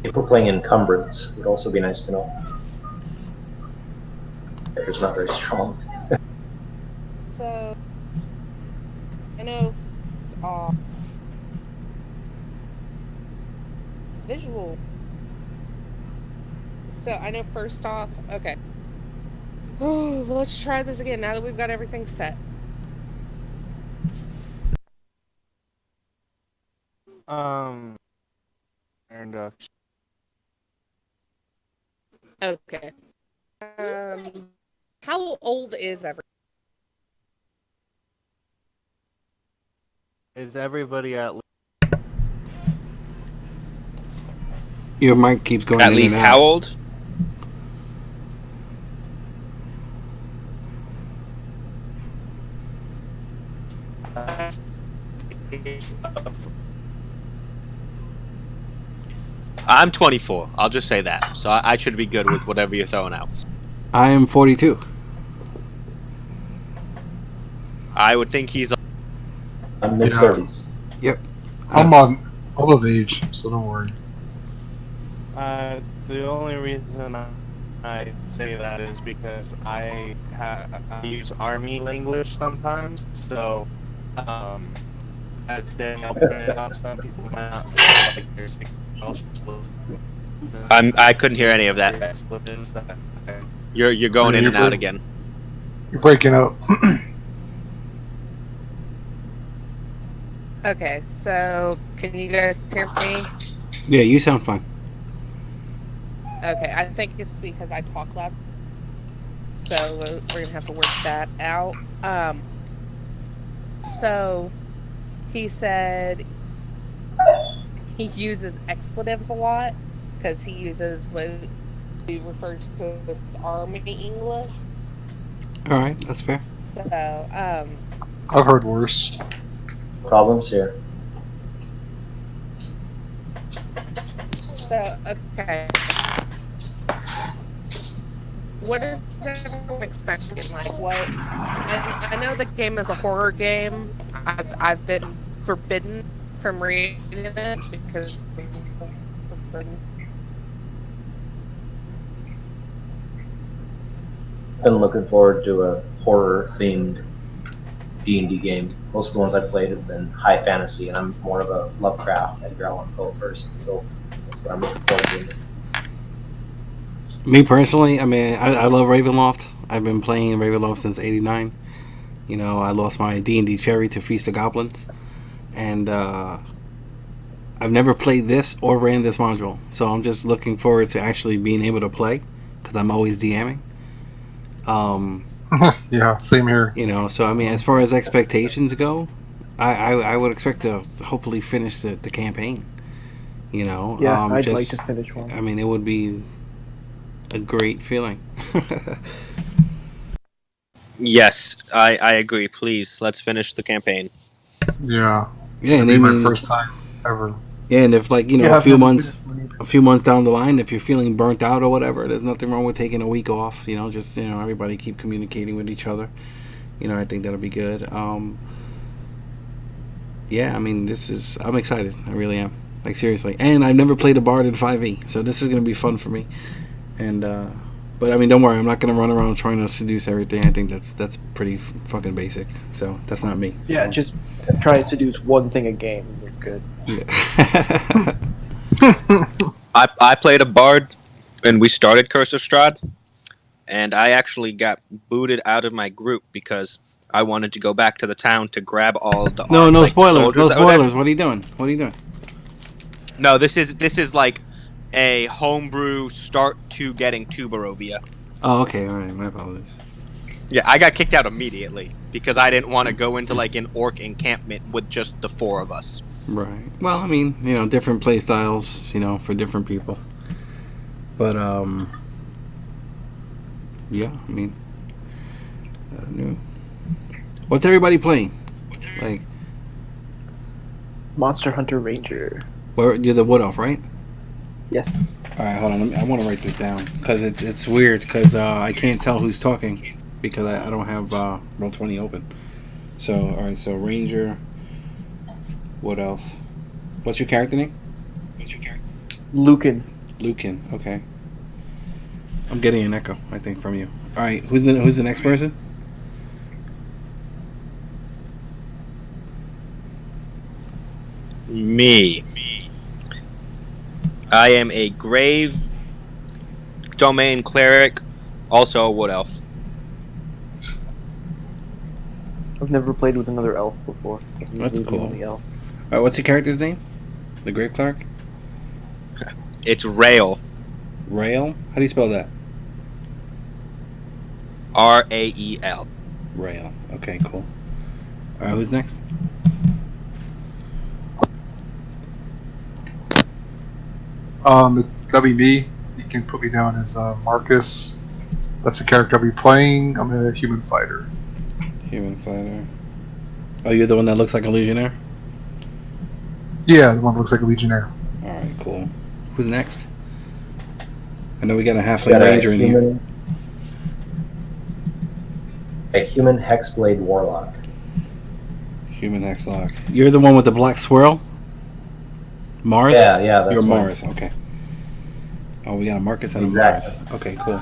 [SPEAKER 7] if we're playing encumbrance, it would also be nice to know. It's not very strong.
[SPEAKER 1] So, I know visual. So, I know first off, okay. Oh, let's try this again now that we've got everything set.
[SPEAKER 3] Introduction.
[SPEAKER 1] Okay. How old is everyone?
[SPEAKER 3] Is everybody at least?
[SPEAKER 4] Your mic keeps going
[SPEAKER 2] At
[SPEAKER 4] in
[SPEAKER 2] least
[SPEAKER 4] and out.
[SPEAKER 2] how old? I'm 24. I'll just say that. So I should be good with whatever you're throwing out.
[SPEAKER 4] I am 42.
[SPEAKER 2] I would think he's.
[SPEAKER 7] I'm mid-30s.
[SPEAKER 4] Yep.
[SPEAKER 6] I'm of age, so don't worry.
[SPEAKER 3] The only reason I say that is because I use army language sometimes, so as Daniel pointed out, some people might not feel like they're socialist.
[SPEAKER 2] I couldn't hear any of that.
[SPEAKER 3] Expletives that
[SPEAKER 2] You're going in and out again.
[SPEAKER 6] You're breaking up.
[SPEAKER 1] Okay, so can you guys hear me?
[SPEAKER 4] Yeah, you sound fine.
[SPEAKER 1] Okay, I think it's because I talk loud. So we're gonna have to work that out. So he said he uses expletives a lot because he uses what we refer to as army English.
[SPEAKER 4] All right, that's fair.
[SPEAKER 1] So,
[SPEAKER 6] I've heard worse.
[SPEAKER 7] Problems here.
[SPEAKER 1] So, okay. What is everyone expecting? Like, what? I know the game is a horror game. I've been forbidden from reading it because
[SPEAKER 7] Been looking forward to a horror-themed D&D game. Most of the ones I've played have been high fantasy, and I'm more of a Lovecraft, Edgar Allan Poe person, so that's what I'm looking forward to.
[SPEAKER 4] Me personally, I mean, I love Ravenloft. I've been playing Ravenloft since '89. You know, I lost my D&D cherry to Feast of Goblins, and I've never played this or ran this module. So I'm just looking forward to actually being able to play because I'm always DMing.
[SPEAKER 6] Yeah, same here.
[SPEAKER 4] You know, so I mean, as far as expectations go, I would expect to hopefully finish the campaign. You know,
[SPEAKER 9] Yeah, I'd like to finish one.
[SPEAKER 4] I mean, it would be a great feeling.
[SPEAKER 2] Yes, I agree. Please, let's finish the campaign.
[SPEAKER 6] Yeah.
[SPEAKER 4] Yeah,
[SPEAKER 6] It'll
[SPEAKER 4] and
[SPEAKER 6] be
[SPEAKER 4] I
[SPEAKER 6] my
[SPEAKER 4] mean,
[SPEAKER 6] first time ever.
[SPEAKER 4] yeah, and if like, you know,
[SPEAKER 9] Yeah,
[SPEAKER 4] a few
[SPEAKER 9] I've never
[SPEAKER 4] months down the line, if you're feeling burnt out or whatever, there's nothing wrong with taking a week off. You know, just, you know, everybody keep communicating with each other. You know, I think that'll be good. Yeah, I mean, I'm excited. I really am. Like, seriously. And I've never played a bard in 5e, so this is gonna be fun for me. And but I mean, don't worry, I'm not gonna run around trying to seduce everything. I think that's pretty fucking basic. So that's not me.
[SPEAKER 9] Yeah,
[SPEAKER 4] so.
[SPEAKER 9] just try to do one thing a game. You're good.
[SPEAKER 4] Yeah.
[SPEAKER 2] I played a bard, and we started Curse of Strahd, and I actually got booted out of my group because I wanted to go back to the town to grab all the
[SPEAKER 4] No spoilers.
[SPEAKER 2] soldiers
[SPEAKER 4] No
[SPEAKER 2] that were there.
[SPEAKER 4] spoilers. What are you doing? What are you doing?
[SPEAKER 2] No, this is like a homebrew start to getting to Barovia.
[SPEAKER 4] Oh, okay. All right. My apologies.
[SPEAKER 2] Yeah, I got kicked out immediately because I didn't want to go into like an orc encampment with just the four of us.
[SPEAKER 4] Right. Well, I mean, you know, different play styles, you know, for different people. But yeah. I mean, I don't know. What's everybody playing? Like,
[SPEAKER 9] Monster Hunter Ranger.
[SPEAKER 4] where you're the wood elf, right?
[SPEAKER 9] Yes.
[SPEAKER 4] All right, hold on. I want to write this down because it's weird because I can't tell who's talking because I don't have Roll20 open. So, all right. So, Ranger, Wood Elf. What's your character name?
[SPEAKER 9] Lucan.
[SPEAKER 4] Lucan. Okay. I'm getting an echo, I think, from you. All right. Who's the next person?
[SPEAKER 2] Me. I am a grave domain cleric, also a wood elf.
[SPEAKER 9] I've never played with another elf before. I'm
[SPEAKER 4] That's
[SPEAKER 9] usually the
[SPEAKER 4] cool.
[SPEAKER 9] only elf.
[SPEAKER 4] All right. What's your character's name? The Grave Cleric.
[SPEAKER 2] It's Rael.
[SPEAKER 4] Rael. How do you spell that?
[SPEAKER 2] Rael.
[SPEAKER 4] Rael. Okay. Cool. All right. Who's next?
[SPEAKER 6] That'll be me. You can put me down as Marcus. That's the character I'll be playing. I'm a human fighter.
[SPEAKER 4] Human fighter. Oh, you're the one that looks like a legionnaire?
[SPEAKER 6] Yeah, the one that looks like a legionnaire.
[SPEAKER 4] Alright, cool. Who's next? I know we got a halfling ranger in here.
[SPEAKER 7] A human hexblade warlock.
[SPEAKER 4] Human hexlock. You're the one with the black swirl? Mars?
[SPEAKER 7] Yeah, that's
[SPEAKER 4] You're
[SPEAKER 7] one.
[SPEAKER 4] Mars, okay. Oh, we got a Marcus and
[SPEAKER 7] Exactly.
[SPEAKER 4] a Mars. Okay, cool.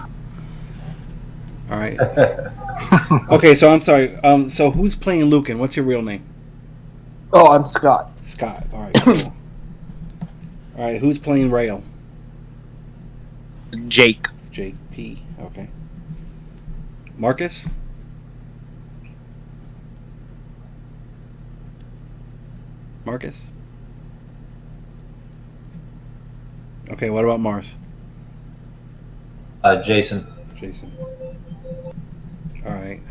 [SPEAKER 4] Alright. Okay, so I'm sorry. So who's playing Lucan? What's your real name?
[SPEAKER 9] Oh, I'm Scott.
[SPEAKER 4] Scott. All right, cool. All right, who's playing Rael?
[SPEAKER 2] Jake.
[SPEAKER 4] Jake P. Okay. Marcus? Marcus? Okay, what about Mars?
[SPEAKER 7] Jason.
[SPEAKER 4] Jason. All right.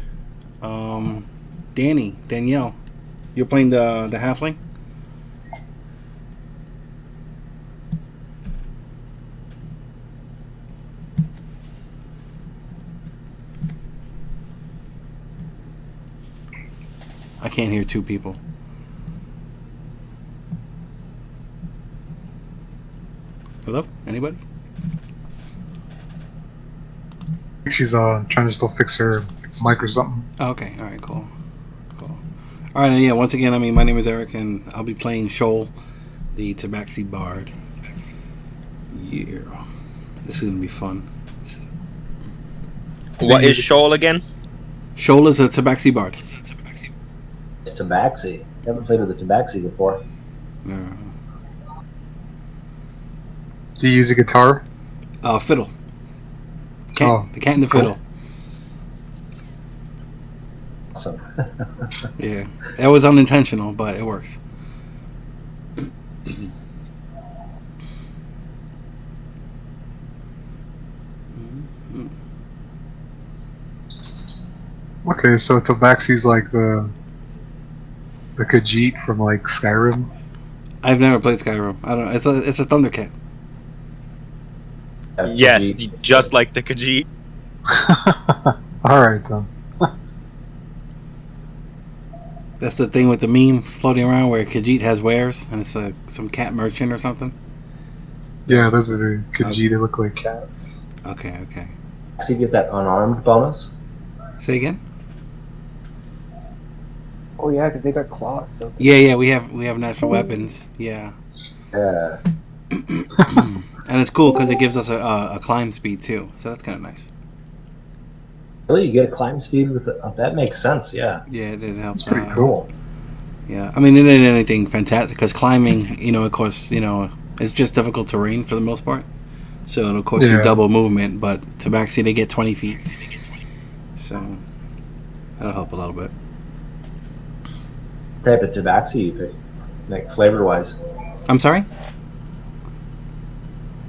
[SPEAKER 4] Danielle. You're playing the halfling? I can't hear two people. Hello? Anybody?
[SPEAKER 6] She's trying to still fix her mic or something.
[SPEAKER 4] Oh, okay. All right. Cool. Cool. All right. And yeah. Once again, my name is Eric, and I'll be playing Shoal, the Tabaxi Bard. Yeah. This is gonna be fun.
[SPEAKER 2] What is Shoal again?
[SPEAKER 4] Shoal is a Tabaxi Bard.
[SPEAKER 7] It's Tabaxi. Never played with the Tabaxi before.
[SPEAKER 6] Do you use a guitar?
[SPEAKER 4] Fiddle. The cat and the fiddle.
[SPEAKER 7] Awesome.
[SPEAKER 4] Yeah, that was unintentional, but it works.
[SPEAKER 6] Okay, so Tabaxi's like the Khajiit from like Skyrim.
[SPEAKER 4] I've never played Skyrim. I don't know. It's a Thundercat.
[SPEAKER 2] Yes, just like the Khajiit.
[SPEAKER 6] All right then.
[SPEAKER 4] That's the thing with the meme floating around where Khajiit has wares and it's some cat merchant or something.
[SPEAKER 6] Yeah, those are the Khajiit. They look like cats.
[SPEAKER 4] Okay.
[SPEAKER 7] So you get that unarmed bonus?
[SPEAKER 4] Say again.
[SPEAKER 9] Oh yeah, because they got claws. Don't they?
[SPEAKER 4] Yeah. We have natural weapons. Yeah.
[SPEAKER 7] Yeah.
[SPEAKER 4] And it's cool because it gives us a climb speed too, so that's kind of nice.
[SPEAKER 7] Really, you get a climb speed with it? That makes sense. Yeah.
[SPEAKER 4] Yeah, it helps.
[SPEAKER 7] It's pretty cool.
[SPEAKER 4] Yeah, I mean, it ain't anything fantastic because climbing, of course, it's just difficult terrain for the most part. So it'll cost you double movement, but Tabaxi they get 20 feet, so that'll help a little bit.
[SPEAKER 7] What type of Tabaxi you pick, like flavor wise?
[SPEAKER 4] I'm sorry.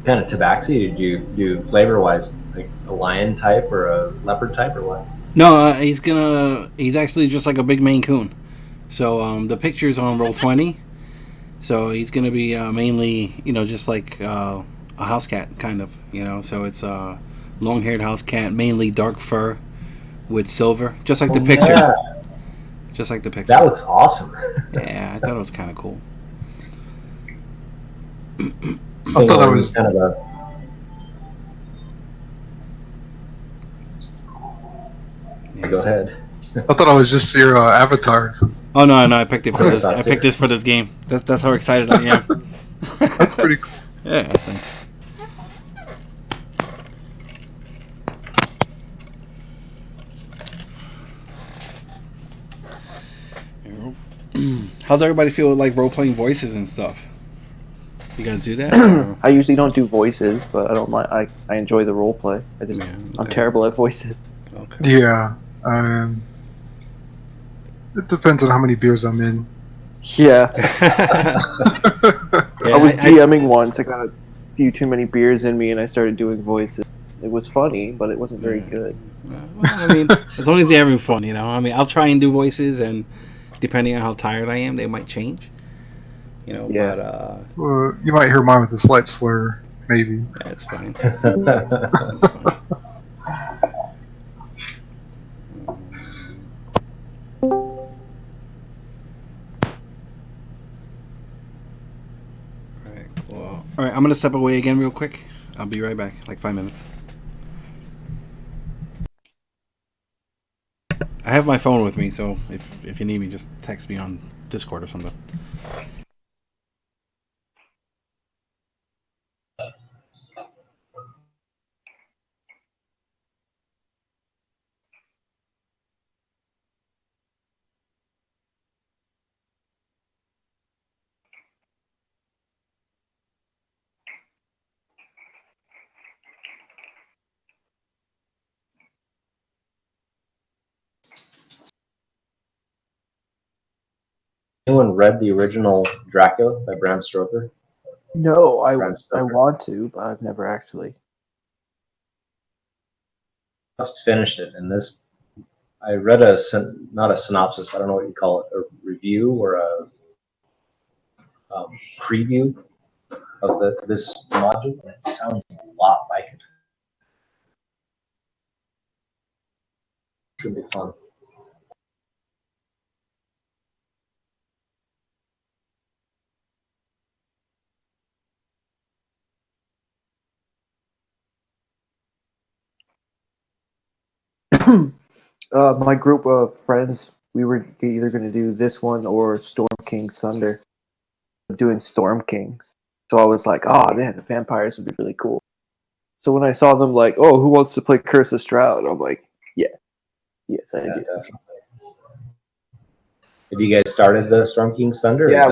[SPEAKER 7] What kind of Tabaxi did you do flavor wise? Like a lion type or a leopard type or what?
[SPEAKER 4] No, he's actually just like a big Maine Coon. So the picture's on Roll20. So he's gonna be mainly, just like a house cat, kind of, So it's a long-haired house cat, mainly dark fur with silver, just like the picture.
[SPEAKER 7] Yeah.
[SPEAKER 4] Just like the picture.
[SPEAKER 7] That looks awesome.
[SPEAKER 4] Yeah, I thought it was kind of cool.
[SPEAKER 6] I thought that was
[SPEAKER 7] kind of a.
[SPEAKER 4] Yeah,
[SPEAKER 7] Go ahead.
[SPEAKER 6] I thought I was just your avatar. Or something.
[SPEAKER 4] Oh no, I picked it for this. I picked this for this game. That's how excited I am.
[SPEAKER 6] That's pretty cool.
[SPEAKER 4] Yeah, thanks. How's everybody feel with like role playing voices and stuff? You guys do that?
[SPEAKER 9] I usually don't do voices, but I don't like. I enjoy the role play. I'm terrible at voices.
[SPEAKER 6] Okay. Yeah. It depends on how many beers I'm in.
[SPEAKER 9] Yeah. I was DMing once. I got a few too many beers in me, and I started doing voices. It was funny, but it wasn't very good.
[SPEAKER 4] Well, I mean, as long as they're having fun, I mean, I'll try and do voices, and depending on how tired I am, they might change.
[SPEAKER 9] Yeah.
[SPEAKER 4] But
[SPEAKER 6] Well, you might hear mine with a slight slur, maybe.
[SPEAKER 4] That's fine. That's fine. All right, I'm gonna step away again real quick. I'll be right back, like 5 minutes. I have my phone with me, so if you need me, just text me on Discord or something.
[SPEAKER 7] Anyone read the original Dracula by Bram Stoker?
[SPEAKER 9] No,
[SPEAKER 7] Bram
[SPEAKER 9] I
[SPEAKER 7] Stoker.
[SPEAKER 9] want to, but I've never actually.
[SPEAKER 7] Just finished it, and this I read not a synopsis. I don't know what you call it, a review or a preview of this module, and it sounds a lot like it. Should be fun.
[SPEAKER 9] My group of friends, we were either going to do this one or Storm King's Thunder. Doing Storm Kings. So I was like, oh man, the vampires would be really cool. So when I saw them like, oh, who wants to play Curse of Strahd? I'm like, yeah. Yes, I do.
[SPEAKER 7] Definitely. Have you guys started the Storm King's Thunder?
[SPEAKER 9] Yeah,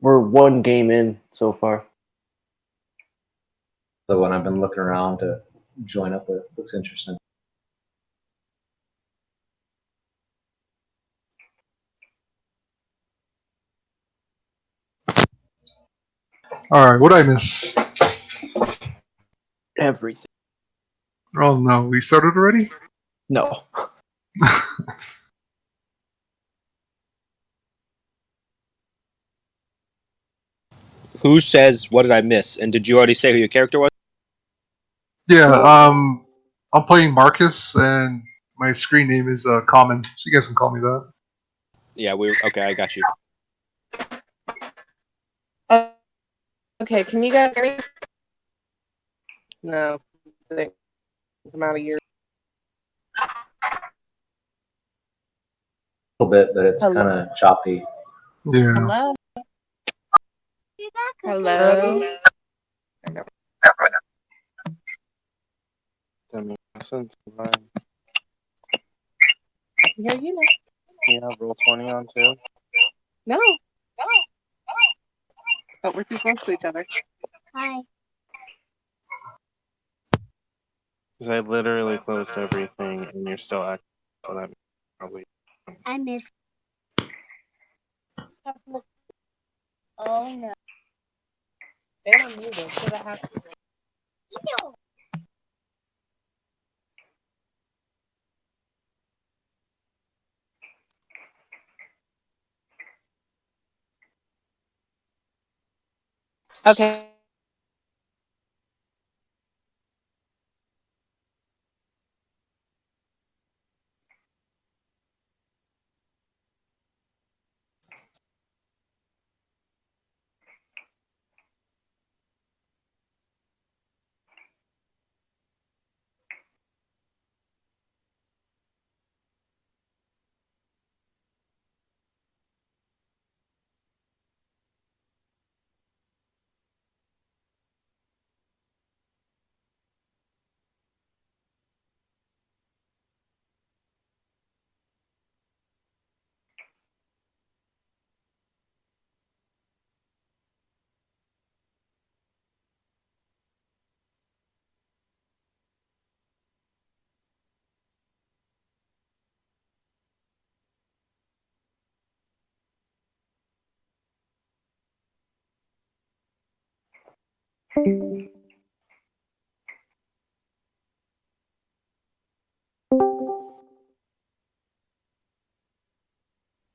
[SPEAKER 9] we're one game in so far.
[SPEAKER 7] The one I've been looking around to join up with. Looks interesting.
[SPEAKER 6] Alright, what did I miss?
[SPEAKER 9] Everything.
[SPEAKER 6] Oh no, we started already?
[SPEAKER 9] No.
[SPEAKER 2] Who says what did I miss? And did you already say who your character was?
[SPEAKER 6] Yeah, I'm playing Marcus, and my screen name is Common, so you guys can call me that.
[SPEAKER 2] Yeah, okay. I got you.
[SPEAKER 1] Okay, can you guys hear me? No, I think I'm out of here.
[SPEAKER 7] A little bit, but it's kind of choppy.
[SPEAKER 6] Yeah.
[SPEAKER 1] Hello? Hello?
[SPEAKER 3] That makes sense.
[SPEAKER 1] I can hear you now.
[SPEAKER 3] Can you have roll 20 on too?
[SPEAKER 1] No. But we're too close to each other.
[SPEAKER 11] Hi.
[SPEAKER 3] Because I literally closed everything and you're still active, so that probably.
[SPEAKER 11] I miss. Oh no.
[SPEAKER 1] They don't use it, so that has to be. Okay.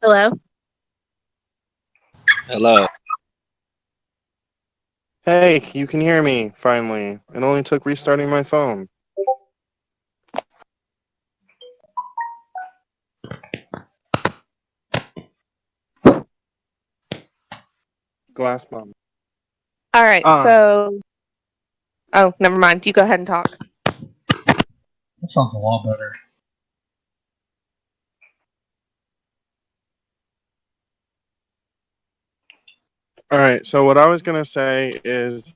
[SPEAKER 1] Hello?
[SPEAKER 2] Hello.
[SPEAKER 3] Hey, you can hear me, finally. It only took restarting my phone. Glass bomb.
[SPEAKER 1] All right, so... Oh, never mind. You go ahead and talk.
[SPEAKER 6] That sounds a lot better.
[SPEAKER 3] Alright, so what I was gonna say is,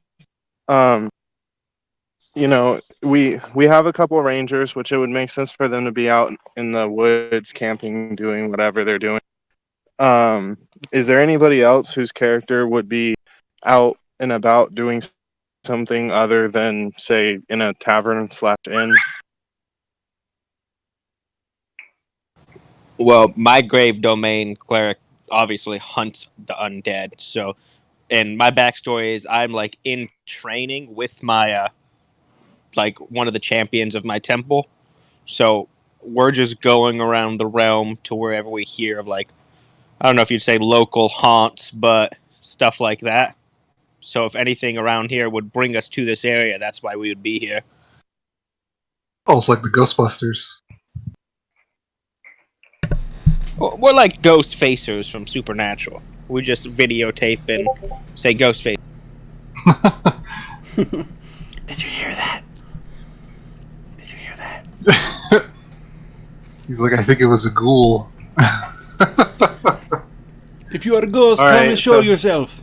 [SPEAKER 3] you know, we have a couple of rangers, which it would make sense for them to be out in the woods camping, doing whatever they're doing. Is there anybody else whose character would be out and about doing something other than, say, in a tavern/inn?
[SPEAKER 2] Well, my grave domain cleric obviously hunt the undead. So, and my backstory is I'm like in training with my like one of the champions of my temple. So we're just going around the realm to wherever we hear of, like, I don't know if you'd say local haunts, but stuff like that. So if anything around here would bring us to this area, that's why we would be here.
[SPEAKER 6] Almost like the Ghostbusters.
[SPEAKER 2] We're like ghost facers from Supernatural. We just videotape and say ghost face.
[SPEAKER 4] Did you hear that? Did you hear that?
[SPEAKER 6] He's like, I think it was a ghoul.
[SPEAKER 4] If you are a ghost,
[SPEAKER 3] All
[SPEAKER 4] come
[SPEAKER 3] right,
[SPEAKER 4] and show
[SPEAKER 3] so-
[SPEAKER 4] yourself.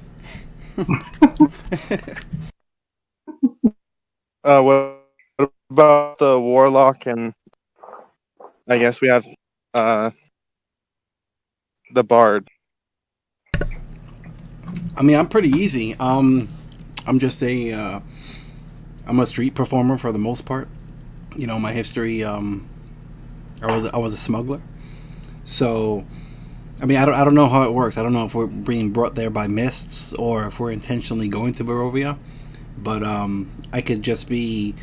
[SPEAKER 3] What about the Warlock? And I guess we have the Bard.
[SPEAKER 4] I mean, I'm pretty easy. I'm just I'm a street performer for the most part. You know, my history. I was a smuggler. So, I mean, I don't know how it works. I don't know if we're being brought there by mists or if we're intentionally going to Barovia. But I could just be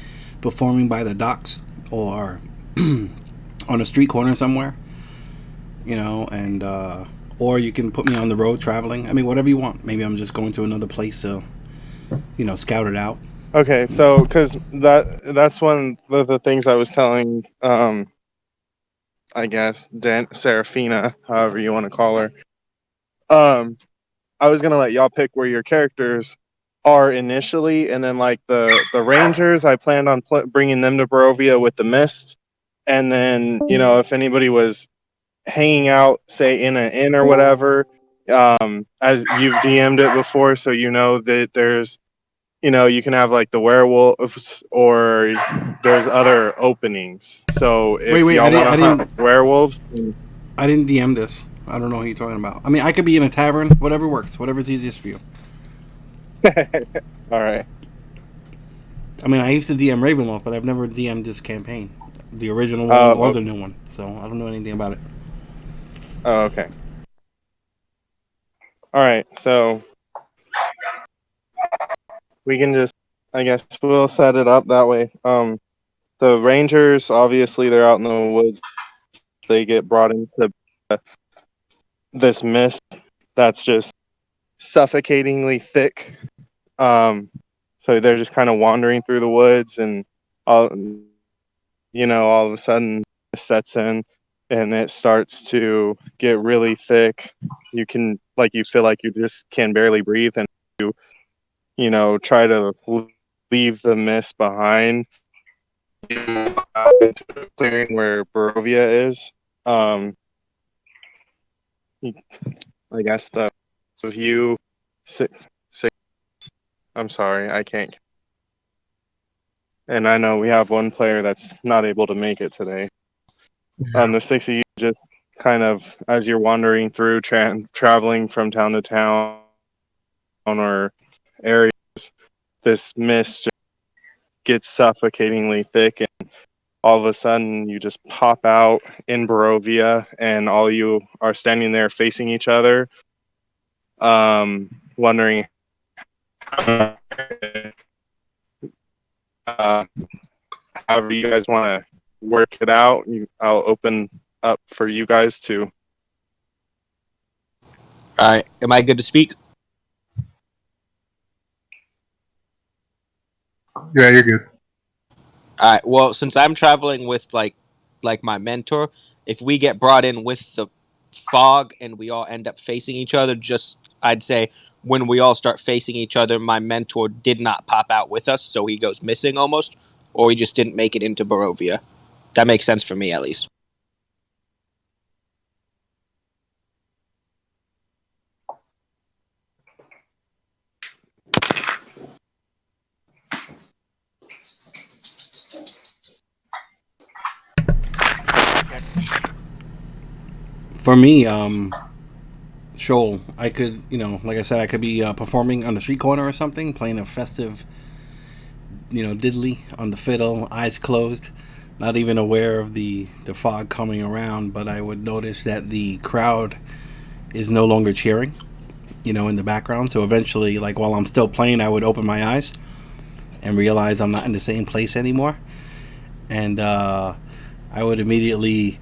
[SPEAKER 4] performing by the docks or on a street corner somewhere. You know, and or you can put me on the road traveling. I mean, whatever you want. Maybe I'm just going to another place to, you know, scout it out.
[SPEAKER 3] Okay, so because that's one of the things I was telling, I guess Seraphina, however you want to call her. I was gonna let y'all pick where your characters are initially, and then like the Rangers, I planned on bringing them to Barovia with the mist, and then if anybody was hanging out, say in an inn or whatever, as you've DM'd it before, so you know that there's you can have like the werewolves or there's other openings. So if
[SPEAKER 4] Wait,
[SPEAKER 3] y'all want
[SPEAKER 4] I
[SPEAKER 3] to
[SPEAKER 4] didn't.
[SPEAKER 3] hunt werewolves,
[SPEAKER 4] I didn't DM this. I don't know what you're talking about. I mean, I could be in a tavern. Whatever works. Whatever's easiest for you.
[SPEAKER 3] all right.
[SPEAKER 4] I mean, I used to DM Ravenloft, but I've never DM'd this campaign. The original one or the new one. So I don't know anything about it.
[SPEAKER 3] Oh, okay. All right, so we can just, I guess we'll set it up that way. The Rangers, obviously, they're out in the woods. They get brought into this mist that's just suffocatingly thick. So they're just kind of wandering through the woods, and all of a sudden it sets in, and it starts to get really thick. You feel like you just can barely breathe, and try to leave the mist behind into a clearing where Barovia is. I guess the view. I'm sorry, I can't. And I know we have one player that's not able to make it today. The six of you just kind of, as you're wandering through, traveling from town to town or areas, this mist just gets suffocatingly thick, and all of a sudden you just pop out in Barovia, and all you are standing there facing each other, wondering how, however you guys want to work it out. I'll open up for you guys to.
[SPEAKER 2] All right, am I good to speak?
[SPEAKER 6] Yeah, you're good.
[SPEAKER 2] All right. Well, since I'm traveling with like my mentor, if we get brought in with the fog and we all end up facing each other, just I'd say when we all start facing each other, my mentor did not pop out with us, so he goes missing almost, or he just didn't make it into Barovia. That makes sense for me, at least.
[SPEAKER 4] For me, Shoal, I could, like I said, I could be performing on the street corner or something, playing a festive, diddly on the fiddle, eyes closed, not even aware of the fog coming around, but I would notice that the crowd is no longer cheering, in the background. So eventually, like while I'm still playing, I would open my eyes and realize I'm not in the same place anymore, and I would immediately,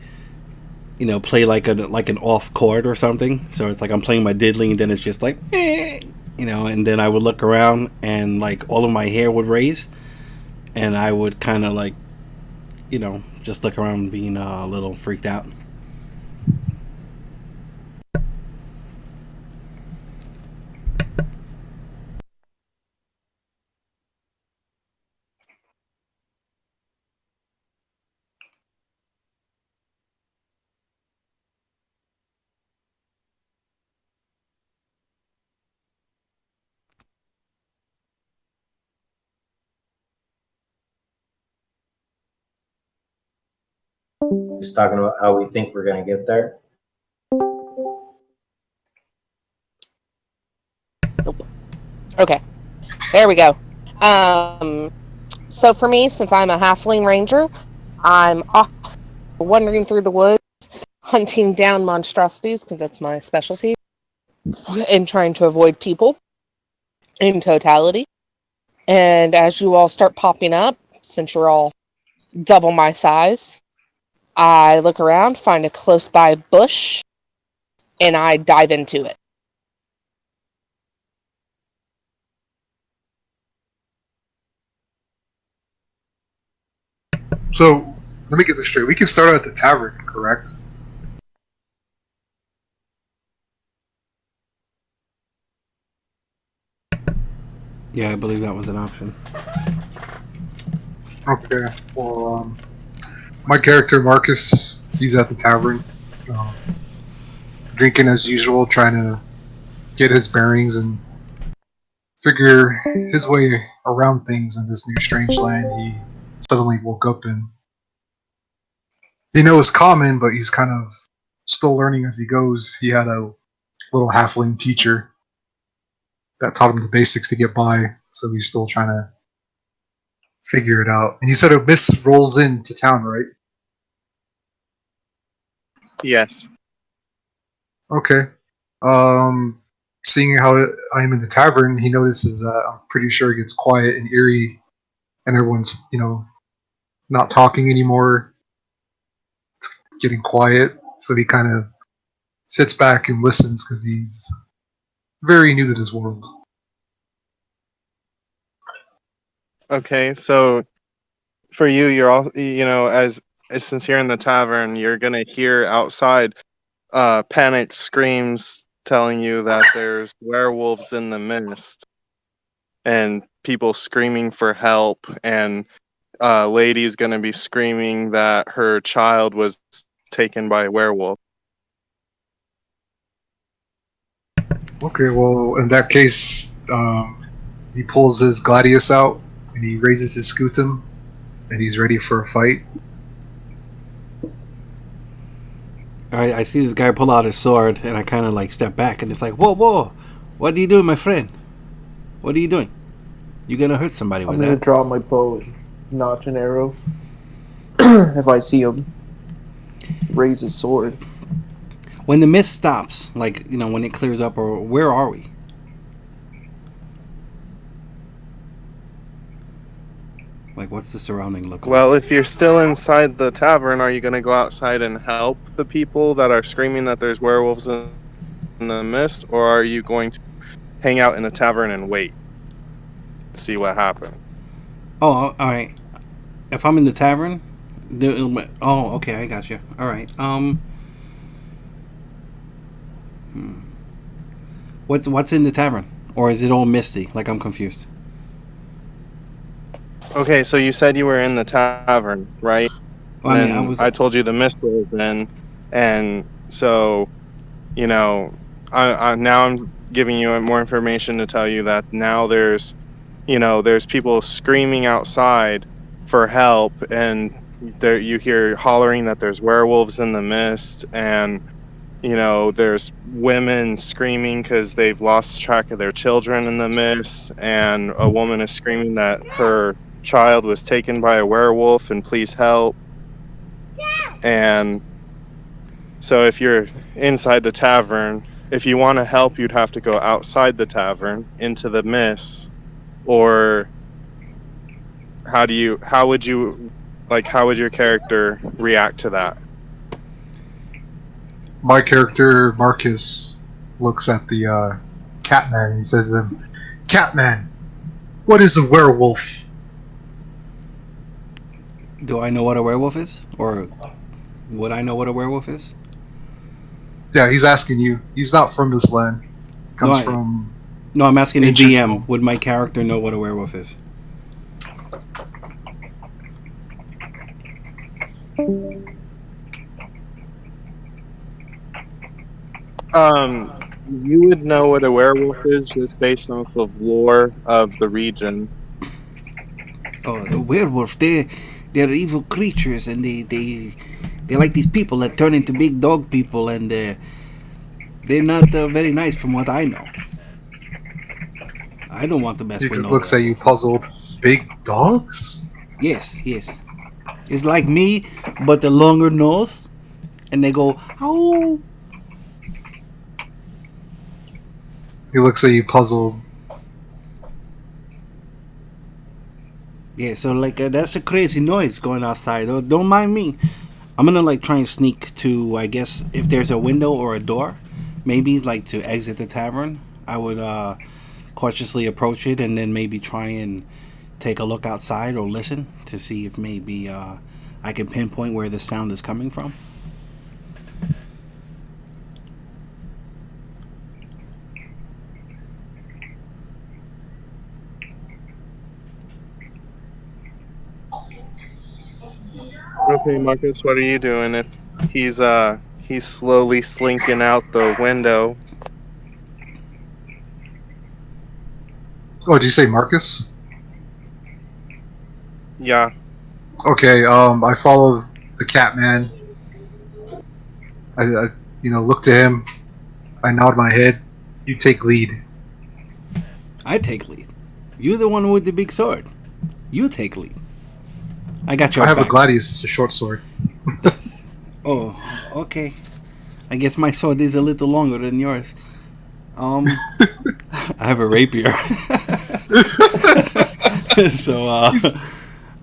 [SPEAKER 4] play like an off chord or something. So it's like I'm playing my diddly, and then it's just like, and then I would look around, and like all of my hair would raise, and I would kind of like, just look around, being a little freaked out.
[SPEAKER 7] Just talking about how we think we're gonna get there.
[SPEAKER 1] Okay, there we go. So for me, since I'm a halfling ranger, I'm off wandering through the woods, hunting down monstrosities because that's my specialty, and trying to avoid people in totality. And as you all start popping up, since you're all double my size, I look around, find a close by bush, and I dive into it.
[SPEAKER 6] So let me get this straight. We can start at the tavern, correct?
[SPEAKER 4] Yeah, I believe that was an option.
[SPEAKER 6] Okay. Well, my character Marcus, he's at the tavern, drinking as usual, trying to get his bearings and figure his way around things in this new strange land he suddenly woke up in. He knows common, but he's kind of still learning as he goes. He had a little halfling teacher that taught him the basics to get by, so he's still trying to figure it out. And you said a mist rolls into town, right?
[SPEAKER 3] Yes.
[SPEAKER 6] Okay. Seeing how I am in the tavern, he notices that I'm pretty sure it gets quiet and eerie, and everyone's, not talking anymore. It's getting quiet, so he kind of sits back and listens because he's very new to this world.
[SPEAKER 3] Okay, so for you, you're all as since you're in the tavern, you're gonna hear outside panicked screams telling you that there's werewolves in the mist, and people screaming for help, and lady's gonna be screaming that her child was taken by a werewolf.
[SPEAKER 6] Okay, well, in that case, he pulls his gladius out and he raises his scutum, and he's ready for a fight.
[SPEAKER 4] Alright, I see this guy pull out his sword, and I kind of like step back, and it's like, whoa, whoa, what are you doing, my friend? What are you doing? You're gonna hurt somebody
[SPEAKER 9] I'm
[SPEAKER 4] with
[SPEAKER 9] gonna
[SPEAKER 4] that.
[SPEAKER 9] draw my bow and notch an arrow. If I see him raise his sword.
[SPEAKER 4] When the mist stops, like, when it clears up, or where are we? Like, what's the surrounding look like?
[SPEAKER 3] Well, if you're still inside the tavern, are you gonna go outside and help the people that are screaming that there's werewolves in the mist, or are you going to hang out in the tavern and wait to see what happens?
[SPEAKER 4] Oh, alright. If I'm in the tavern, oh, okay, I got you. Alright, What's in the tavern? Or is it all misty? Like, I'm confused.
[SPEAKER 3] Okay, so you said you were in the tavern, right?
[SPEAKER 4] Well, I mean, I
[SPEAKER 3] Then
[SPEAKER 4] was.
[SPEAKER 3] I told you the mist was in, and so now I'm giving you more information to tell you that now there's people screaming outside for help, and there you hear hollering that there's werewolves in the mist, and there's women screaming because they've lost track of their children in the mist, and a woman is screaming that her child was taken by a werewolf and please help. And so if you're inside the tavern, If you want to help, you'd have to go outside the tavern into the mist, or how would you how would your character react to that?
[SPEAKER 6] My character Marcus looks at the Catman and says to him, "Catman, what is a werewolf?"
[SPEAKER 4] Do I know what a werewolf is, or would I know what a werewolf is?
[SPEAKER 6] Yeah, he's asking you. He's not from this land. He
[SPEAKER 4] No,
[SPEAKER 6] comes from
[SPEAKER 4] no. I'm asking the
[SPEAKER 6] ancient
[SPEAKER 4] DM.
[SPEAKER 6] Rome.
[SPEAKER 4] Would my character know what a werewolf is?
[SPEAKER 3] You would know what a werewolf is just based off of lore of the region.
[SPEAKER 4] Oh, the werewolf. They're evil creatures, and they're like these people that turn into big dog people, and they're not very nice from what I know. I don't want to mess
[SPEAKER 6] He
[SPEAKER 4] with no
[SPEAKER 6] looks at you
[SPEAKER 4] werewolf.
[SPEAKER 6] puzzled. Big dogs?
[SPEAKER 4] Yes, yes. It's like me, but the longer nose, and they go, oh.
[SPEAKER 6] He looks at you puzzled.
[SPEAKER 4] Yeah, so like that's a crazy noise going outside. Oh, don't mind me. I'm gonna like try and sneak to, I guess, if there's a window or a door, maybe like to exit the tavern. I would cautiously approach it and then maybe try and take a look outside or listen to see if maybe I can pinpoint where the sound is coming from.
[SPEAKER 3] Okay, Marcus, what are you doing if he's slowly slinking out the window?
[SPEAKER 6] Oh, did you say Marcus?
[SPEAKER 3] Yeah.
[SPEAKER 6] Okay, I follow the Catman. I look to him. I nod my head. You take lead.
[SPEAKER 4] I take lead. You're the one with the big sword. You take lead. I got your
[SPEAKER 6] I have
[SPEAKER 4] back.
[SPEAKER 6] a gladius, it's a short sword.
[SPEAKER 4] Oh, okay. I guess my sword is a little longer than yours. I have a rapier. So,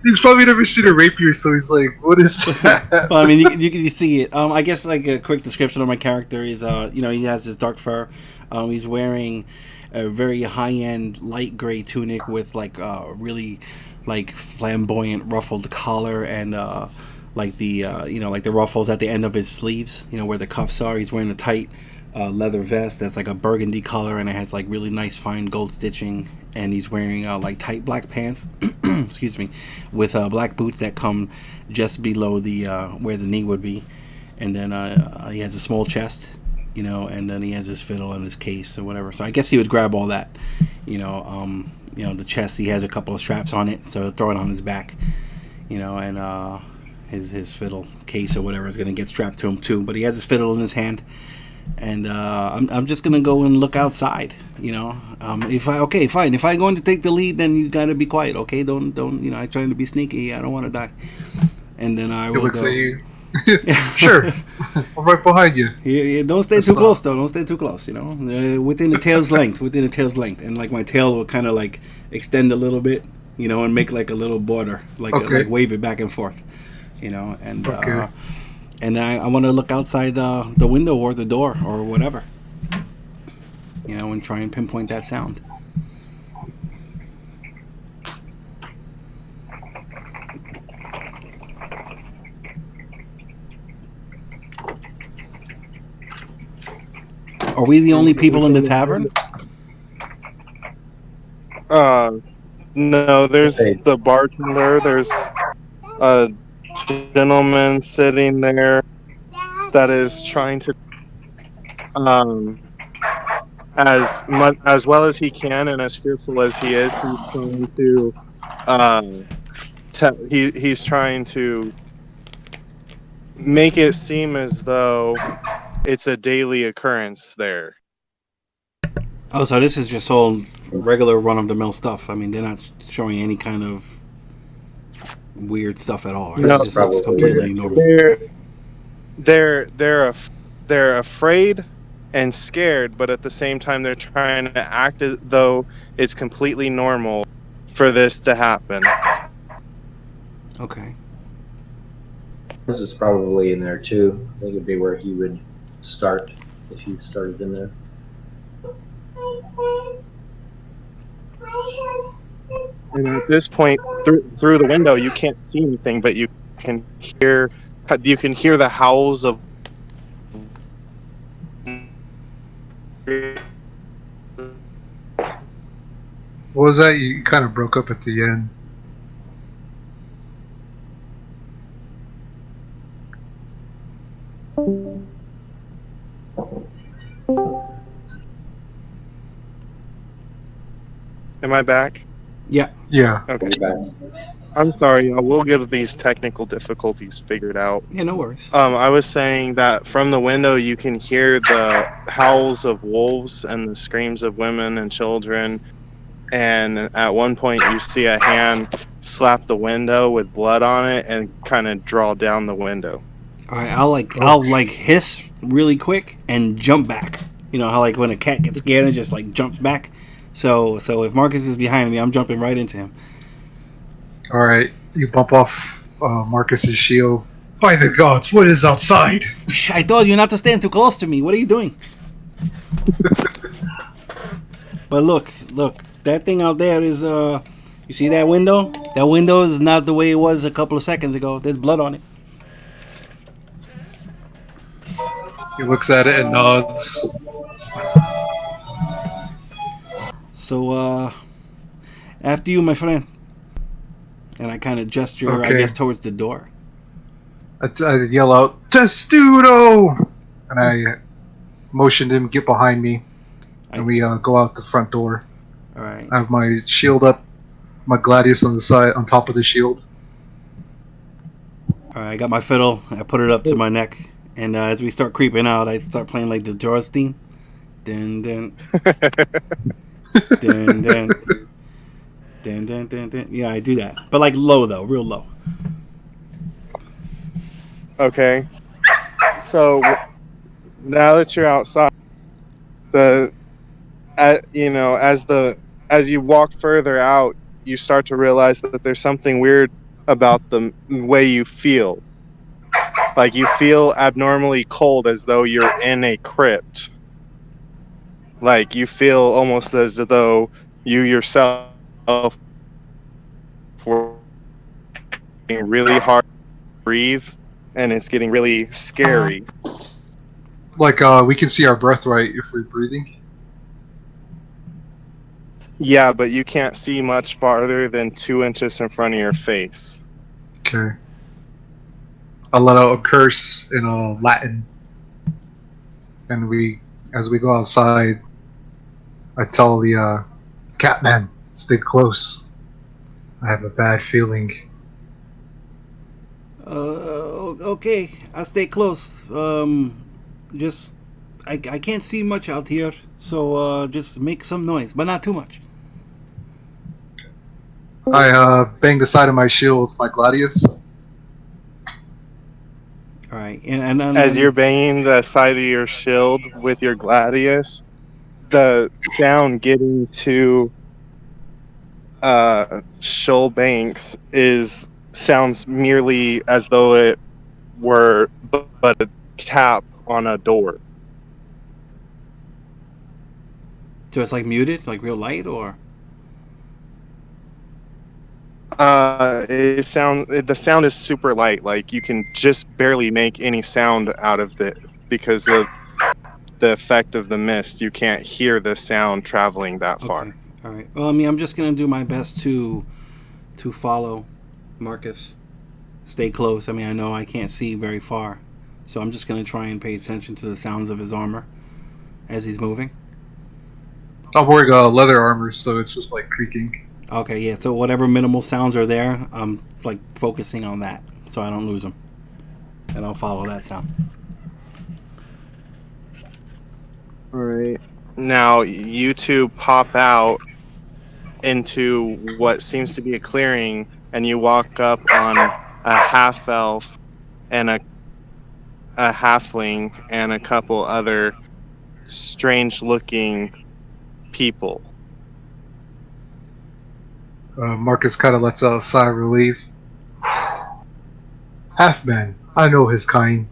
[SPEAKER 6] he's probably never seen a rapier, so he's like, "What is that?"
[SPEAKER 4] well, I mean, you see it. I guess like a quick description of my character is, he has this dark fur. He's wearing a very high-end light gray tunic with like really like flamboyant ruffled collar and like the like the ruffles at the end of his sleeves. Where the cuffs are. He's wearing a tight leather vest that's like a burgundy color and it has like really nice fine gold stitching. And he's wearing like tight black pants, excuse me, with black boots that come just below the where the knee would be. And then he has a small chest, and then he has his fiddle in his case or whatever. So I guess he would grab all that, the chest. He has a couple of straps on it, so throw it on his back, and his fiddle case or whatever is gonna get strapped to him too. But he has his fiddle in his hand. And I'm just gonna go and look outside. If I'm going to take the lead, then you gotta be quiet, okay? Don't I'm trying to be sneaky. I don't want to die. And then I
[SPEAKER 6] He
[SPEAKER 4] will
[SPEAKER 6] looks
[SPEAKER 4] go.
[SPEAKER 6] at you. Sure, I'm right behind you.
[SPEAKER 4] Yeah, don't stay too close though. Don't stay too close. Within the tail's length. Within the tail's length, and like my tail will kind of like extend a little bit, and make like a little border, like wave it back and forth, and.
[SPEAKER 6] Okay.
[SPEAKER 4] And I want to look outside the window or the door or whatever, and try and pinpoint that sound. Are we the only people in the tavern?
[SPEAKER 3] No, there's
[SPEAKER 7] Okay.
[SPEAKER 3] the bartender, there's a gentleman sitting there that is trying to as well as he can and as fearful as he is, he's trying to he's trying to make it seem as though it's a daily occurrence there.
[SPEAKER 4] Oh, so this is just all regular run-of-the-mill stuff. I mean, they're not showing any kind of weird stuff at all. Right?
[SPEAKER 3] No,
[SPEAKER 4] It just looks
[SPEAKER 7] probably
[SPEAKER 4] completely
[SPEAKER 7] weird.
[SPEAKER 4] normal.
[SPEAKER 3] they're afraid and scared, but at the same time they're trying to act as though it's completely normal for this to happen.
[SPEAKER 4] Okay.
[SPEAKER 7] This is probably in there too. I think it'd be where he would start if he started in there.
[SPEAKER 3] And at this point, through the window, you can't see anything, but can hear you can hear the howls of.
[SPEAKER 6] What was that? You kind of broke up at the end.
[SPEAKER 3] Am I back?
[SPEAKER 4] Yeah.
[SPEAKER 6] Yeah.
[SPEAKER 3] Okay. I'm sorry. We'll get these technical difficulties figured out.
[SPEAKER 4] Yeah, no worries.
[SPEAKER 3] I was saying that from the window you can hear the howls of wolves and the screams of women and children. And at one point you see a hand slap the window with blood on it and kind of draw down the window.
[SPEAKER 4] All right, I'll hiss really quick and jump back. You know how like when a cat gets scared and just like jumps back. So if Marcus is behind me, I'm jumping right into him.
[SPEAKER 6] All right. You bump off Marcus's shield. By the gods, what is outside?
[SPEAKER 4] Shh, I told you not to stand too close to me. What are you doing? But look, that thing out there is you see that window? That window is not the way it was a couple of seconds ago. There's blood on it.
[SPEAKER 6] He looks at it and nods.
[SPEAKER 4] So after you, my friend. And I kind of gesture,
[SPEAKER 6] Okay.
[SPEAKER 4] I guess, towards the door.
[SPEAKER 6] I yell out, Testudo! And I motioned him, get behind me. And we go out the front door.
[SPEAKER 4] All right.
[SPEAKER 6] I have my shield up, my gladius on the side, on top of the shield.
[SPEAKER 4] All right, I got my fiddle. I put it up to my neck. And as we start creeping out, I start playing like the Jaws theme. Dun, dun. Dun, dun. Dun, dun, dun, dun. Yeah, I do that. But like low, though. Real low.
[SPEAKER 3] Okay. So now that you're outside, as you walk further out, you start to realize that there's something weird about the way you feel. Like you feel abnormally cold, as though you're in a crypt. Like you feel almost as though you yourself were really hard to breathe, and it's getting really scary.
[SPEAKER 6] Like, we can see our breath, right, if we're breathing?
[SPEAKER 3] Yeah, but you can't see much farther than 2 inches in front of your face.
[SPEAKER 6] Okay. I let out a curse in Latin. And as we go outside, I tell the Catman, stay close. I have a bad feeling.
[SPEAKER 4] Okay, I'll stay close. Just I can't see much out here, so just make some noise, but not too much.
[SPEAKER 6] I bang the side of my shield with my gladius.
[SPEAKER 4] All right, and
[SPEAKER 3] as you're banging the side of your shield with your gladius, the sound getting to Shoal Banks sounds merely as though it were but a tap on a door.
[SPEAKER 4] So it's like muted, like real light, or
[SPEAKER 3] The sound is super light. Like you can just barely make any sound out of it because of the effect of the mist. You can't hear the sound traveling that far.
[SPEAKER 4] Okay. All right. Well, I mean, I'm just gonna do my best to follow Marcus. Stay close. I mean, I know I can't see very far, so I'm just gonna try and pay attention to the sounds of his armor as he's moving.
[SPEAKER 6] I'm wearing leather armor, so it's just like creaking.
[SPEAKER 4] Okay, yeah. So whatever minimal sounds are there, I'm like focusing on that, so I don't lose them, and I'll follow that sound.
[SPEAKER 3] All right. Now you two pop out into what seems to be a clearing, and you walk up on a half elf and a halfling and a couple other strange-looking people.
[SPEAKER 6] Marcus kind of lets out a sigh of relief. Half-man. I know his kind.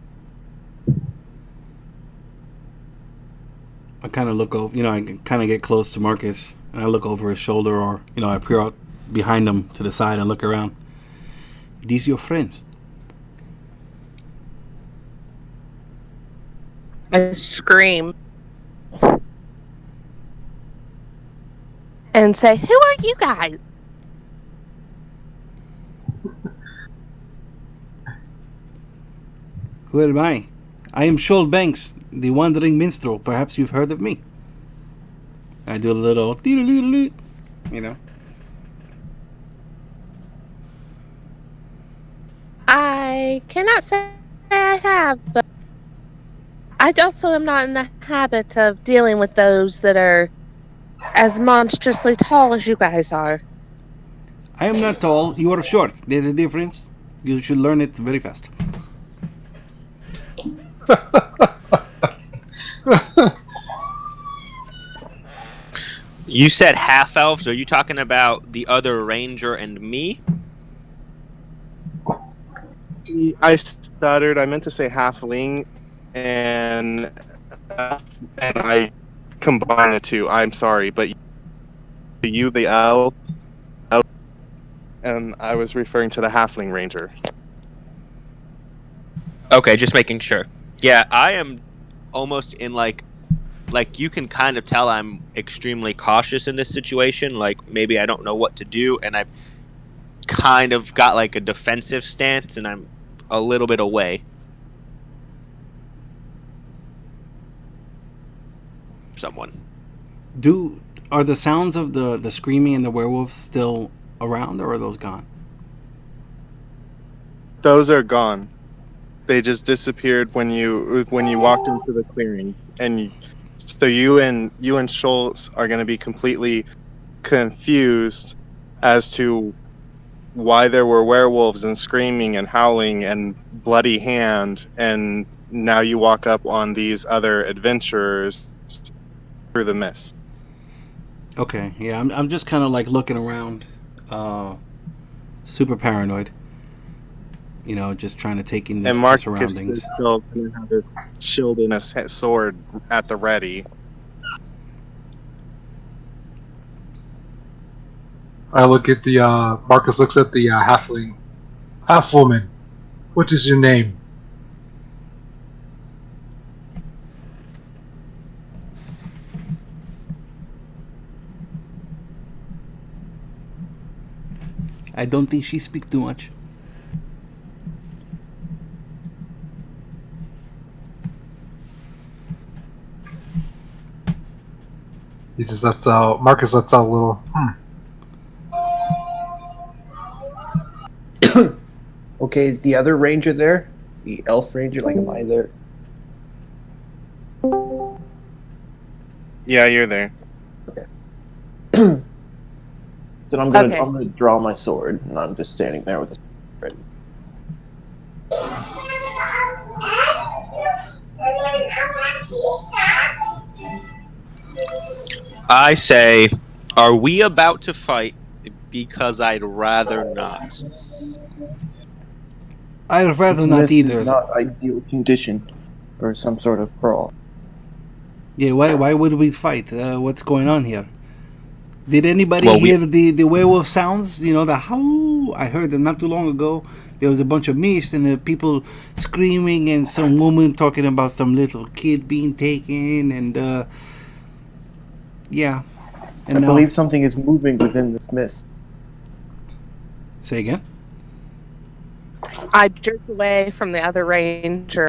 [SPEAKER 4] I kind of look over, I kind of get close to Marcus, and I look over his shoulder, or I peer out behind him to the side and look around. These your friends?
[SPEAKER 1] I scream and say, "Who are you guys?"
[SPEAKER 4] Who am I? I am Shoal Banks, the wandering minstrel. Perhaps you've heard of me. I do a little,
[SPEAKER 1] I cannot say I have, but I also am not in the habit of dealing with those that are as monstrously tall as you guys are.
[SPEAKER 4] I am not tall. You are short. There's a difference. You should learn it very fast.
[SPEAKER 2] You said half elves. Are you talking about the other ranger and me?
[SPEAKER 3] I stuttered. I meant to say halfling, and I combined the two. I'm sorry, but you, the elf, and I was referring to the halfling ranger.
[SPEAKER 2] Okay, just making sure. Yeah, I am almost in like you can kind of tell I'm extremely cautious in this situation. Like maybe I don't know what to do, and I've kind of got like a defensive stance, and I'm a little bit away. Someone.
[SPEAKER 4] Are the sounds of the screaming and the werewolves still around, or are those gone?
[SPEAKER 3] Those are gone. They just disappeared when you walked into the clearing, and so you and Shoal are going to be completely confused as to why there were werewolves and screaming and howling and bloody hand, and now you walk up on these other adventurers through the mist.
[SPEAKER 4] Okay, yeah, I'm just kind of like looking around, super paranoid. Just trying to take in
[SPEAKER 3] And
[SPEAKER 4] the
[SPEAKER 3] Marcus
[SPEAKER 4] surroundings.
[SPEAKER 3] is still going to have his shield and his sword at the ready.
[SPEAKER 6] I look at the, Marcus looks at the halfling. Half-woman, what is your name?
[SPEAKER 4] I don't think she speaks too much.
[SPEAKER 6] He just lets out, Marcus lets out a little,
[SPEAKER 9] Okay, is the other ranger there? The elf ranger? Like, am I there?
[SPEAKER 3] Yeah, you're there.
[SPEAKER 9] Then I'm gonna
[SPEAKER 1] Okay.
[SPEAKER 9] I'm gonna draw my sword, and I'm just standing there with the sword ready.
[SPEAKER 2] I say, are we about to fight? Because I'd rather not.
[SPEAKER 4] I'd
[SPEAKER 9] This
[SPEAKER 4] rather not
[SPEAKER 9] mist is
[SPEAKER 4] either.
[SPEAKER 9] not ideal condition for some sort of brawl.
[SPEAKER 4] Yeah, why would we fight? What's going on here? Did anybody
[SPEAKER 2] Well,
[SPEAKER 4] hear the werewolf sounds? The howl. I heard them not too long ago. There was a bunch of mist and people screaming and some woman talking about some little kid being taken and yeah. And
[SPEAKER 9] I
[SPEAKER 4] now,
[SPEAKER 9] believe something is moving within this mist.
[SPEAKER 4] say again.
[SPEAKER 1] I jerk away from the other ranger,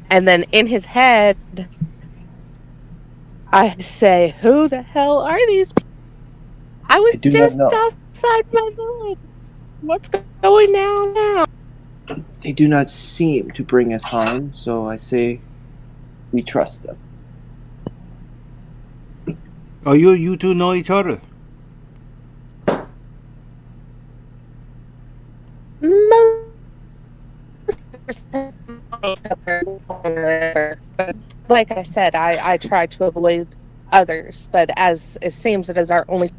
[SPEAKER 1] and then in his head, I say, "Who the hell are these people? I was
[SPEAKER 9] I do not
[SPEAKER 1] just
[SPEAKER 9] know.
[SPEAKER 1] outside my village. What's going on now?"
[SPEAKER 9] They do not seem to bring us harm, so I say we trust them.
[SPEAKER 4] Oh, you two know each other?
[SPEAKER 1] Most but But like I said, I try to avoid others, but as it seems it is our only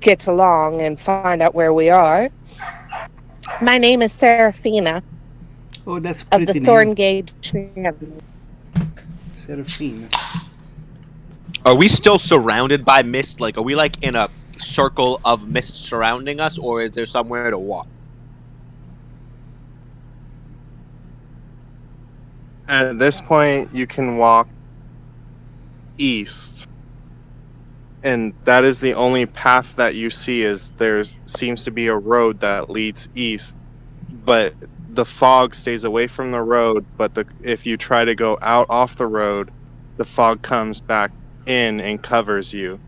[SPEAKER 1] get along and find out where we are. My name is Seraphina
[SPEAKER 4] Oh, that's a
[SPEAKER 1] of the
[SPEAKER 4] pretty name.
[SPEAKER 1] Thorngage family.
[SPEAKER 4] Seraphina.
[SPEAKER 2] Are we still surrounded by mist? Like, are we like in a circle of mist surrounding us, or is there somewhere to walk?
[SPEAKER 3] At this point, you can walk east, and that is the only path that you see. Is there seems to be a road that leads east, but the fog stays away from the road. But if you try to go out off the road, the fog comes back in and covers you.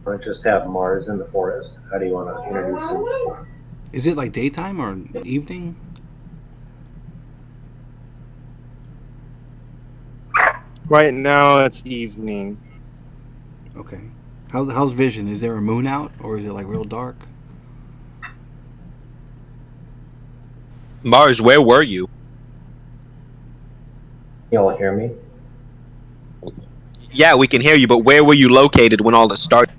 [SPEAKER 7] Or just have Mars in the forest. How do you want to introduce him?
[SPEAKER 4] Is it like daytime or evening?
[SPEAKER 3] Right now, it's evening.
[SPEAKER 4] Okay. How's vision? Is there a moon out or is it like real dark?
[SPEAKER 2] Mars, where were you?
[SPEAKER 7] You all hear me?
[SPEAKER 2] Yeah, we can hear you, but where were you located when all this started?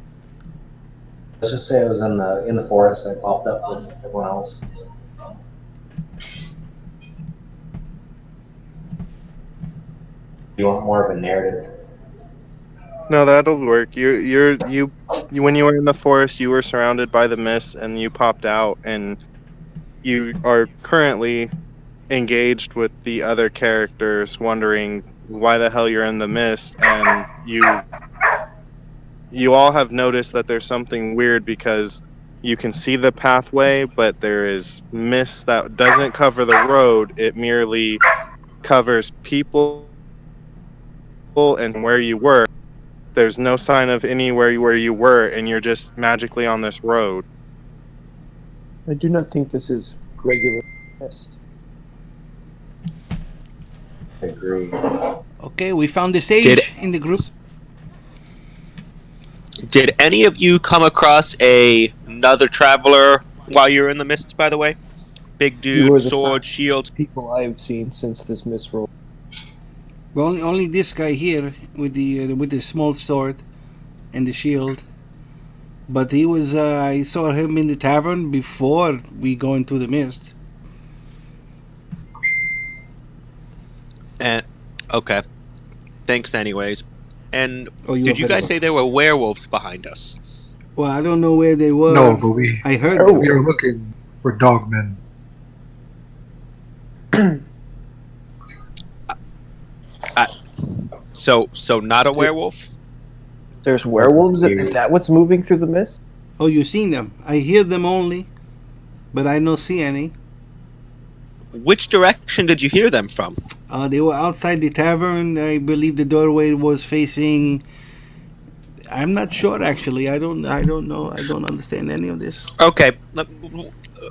[SPEAKER 7] Let's just say I was in the forest. I popped up with everyone else. You want more of a narrative?
[SPEAKER 3] No, that'll work. You when you were in the forest, you were surrounded by the mist, and you popped out, and you are currently engaged with the other characters, wondering why the hell you're in the mist, and you all have noticed that there's something weird because you can see the pathway, but there is mist that doesn't cover the road. It merely covers people and where you were. There's no sign of anywhere where you were, and you're just magically on this road.
[SPEAKER 9] I do not think this is regular mist.
[SPEAKER 7] I agree.
[SPEAKER 4] Okay, we found the sage in the group.
[SPEAKER 2] Did any of you come across another traveler while you were in the mist, by the way? Big
[SPEAKER 9] You were
[SPEAKER 2] dude,
[SPEAKER 9] the
[SPEAKER 2] sword,
[SPEAKER 9] first
[SPEAKER 2] shield.
[SPEAKER 9] people I've seen since this mist roll.
[SPEAKER 4] Well, only this guy here with the small sword and the shield. But he was I saw him in the tavern before we go into the mist.
[SPEAKER 2] And okay. Thanks anyways. And
[SPEAKER 4] Oh,
[SPEAKER 2] did you
[SPEAKER 4] very
[SPEAKER 2] guys say there were werewolves behind us?
[SPEAKER 4] Well, I don't know where they were.
[SPEAKER 6] No, but we
[SPEAKER 4] I heard
[SPEAKER 9] Oh.
[SPEAKER 4] them.
[SPEAKER 6] we are looking for dogmen.
[SPEAKER 2] So not a werewolf?
[SPEAKER 9] There's werewolves? Is that what's moving through the mist?
[SPEAKER 4] Oh, you seen them? I hear them only, but I don't see any.
[SPEAKER 2] Which direction did you hear them from?
[SPEAKER 4] They were outside the tavern. I believe the doorway was facing. I'm not sure actually. I don't know. I don't understand any of this.
[SPEAKER 2] Okay.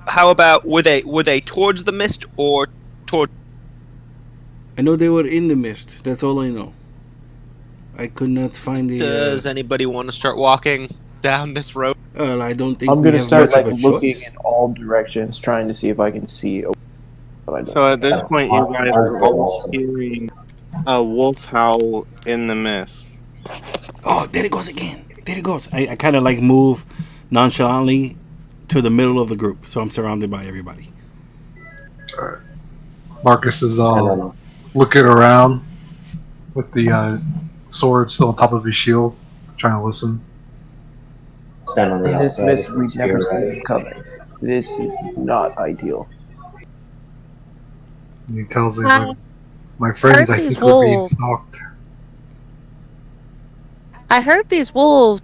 [SPEAKER 2] How about were they towards the mist or toward?
[SPEAKER 4] I know they were in the mist. That's all I know. I could not find the.
[SPEAKER 2] Does anybody want to start walking down this road?
[SPEAKER 4] Well, I don't think
[SPEAKER 9] I'm
[SPEAKER 4] we
[SPEAKER 9] gonna
[SPEAKER 4] have
[SPEAKER 9] start
[SPEAKER 4] much
[SPEAKER 9] like
[SPEAKER 4] of a
[SPEAKER 9] looking
[SPEAKER 4] choice.
[SPEAKER 9] in all directions, trying to see if I can see. But I don't.
[SPEAKER 3] So at this point, you guys are all hearing a wolf howl in the mist.
[SPEAKER 4] Oh, there it goes again. There it goes. I kind of like move nonchalantly to the middle of the group, so I'm surrounded by everybody.
[SPEAKER 6] Marcus is looking around with the sword still on top of his shield, trying to listen.
[SPEAKER 7] Stand on the
[SPEAKER 9] In this
[SPEAKER 7] outside.
[SPEAKER 9] mist, we'd never
[SPEAKER 7] You're
[SPEAKER 9] seen
[SPEAKER 7] ready.
[SPEAKER 9] it coming. This is not ideal.
[SPEAKER 6] And he tells him, like, "My friends, I
[SPEAKER 1] these
[SPEAKER 6] think we're being
[SPEAKER 1] wolves.
[SPEAKER 6] stalked."
[SPEAKER 1] I heard these wolves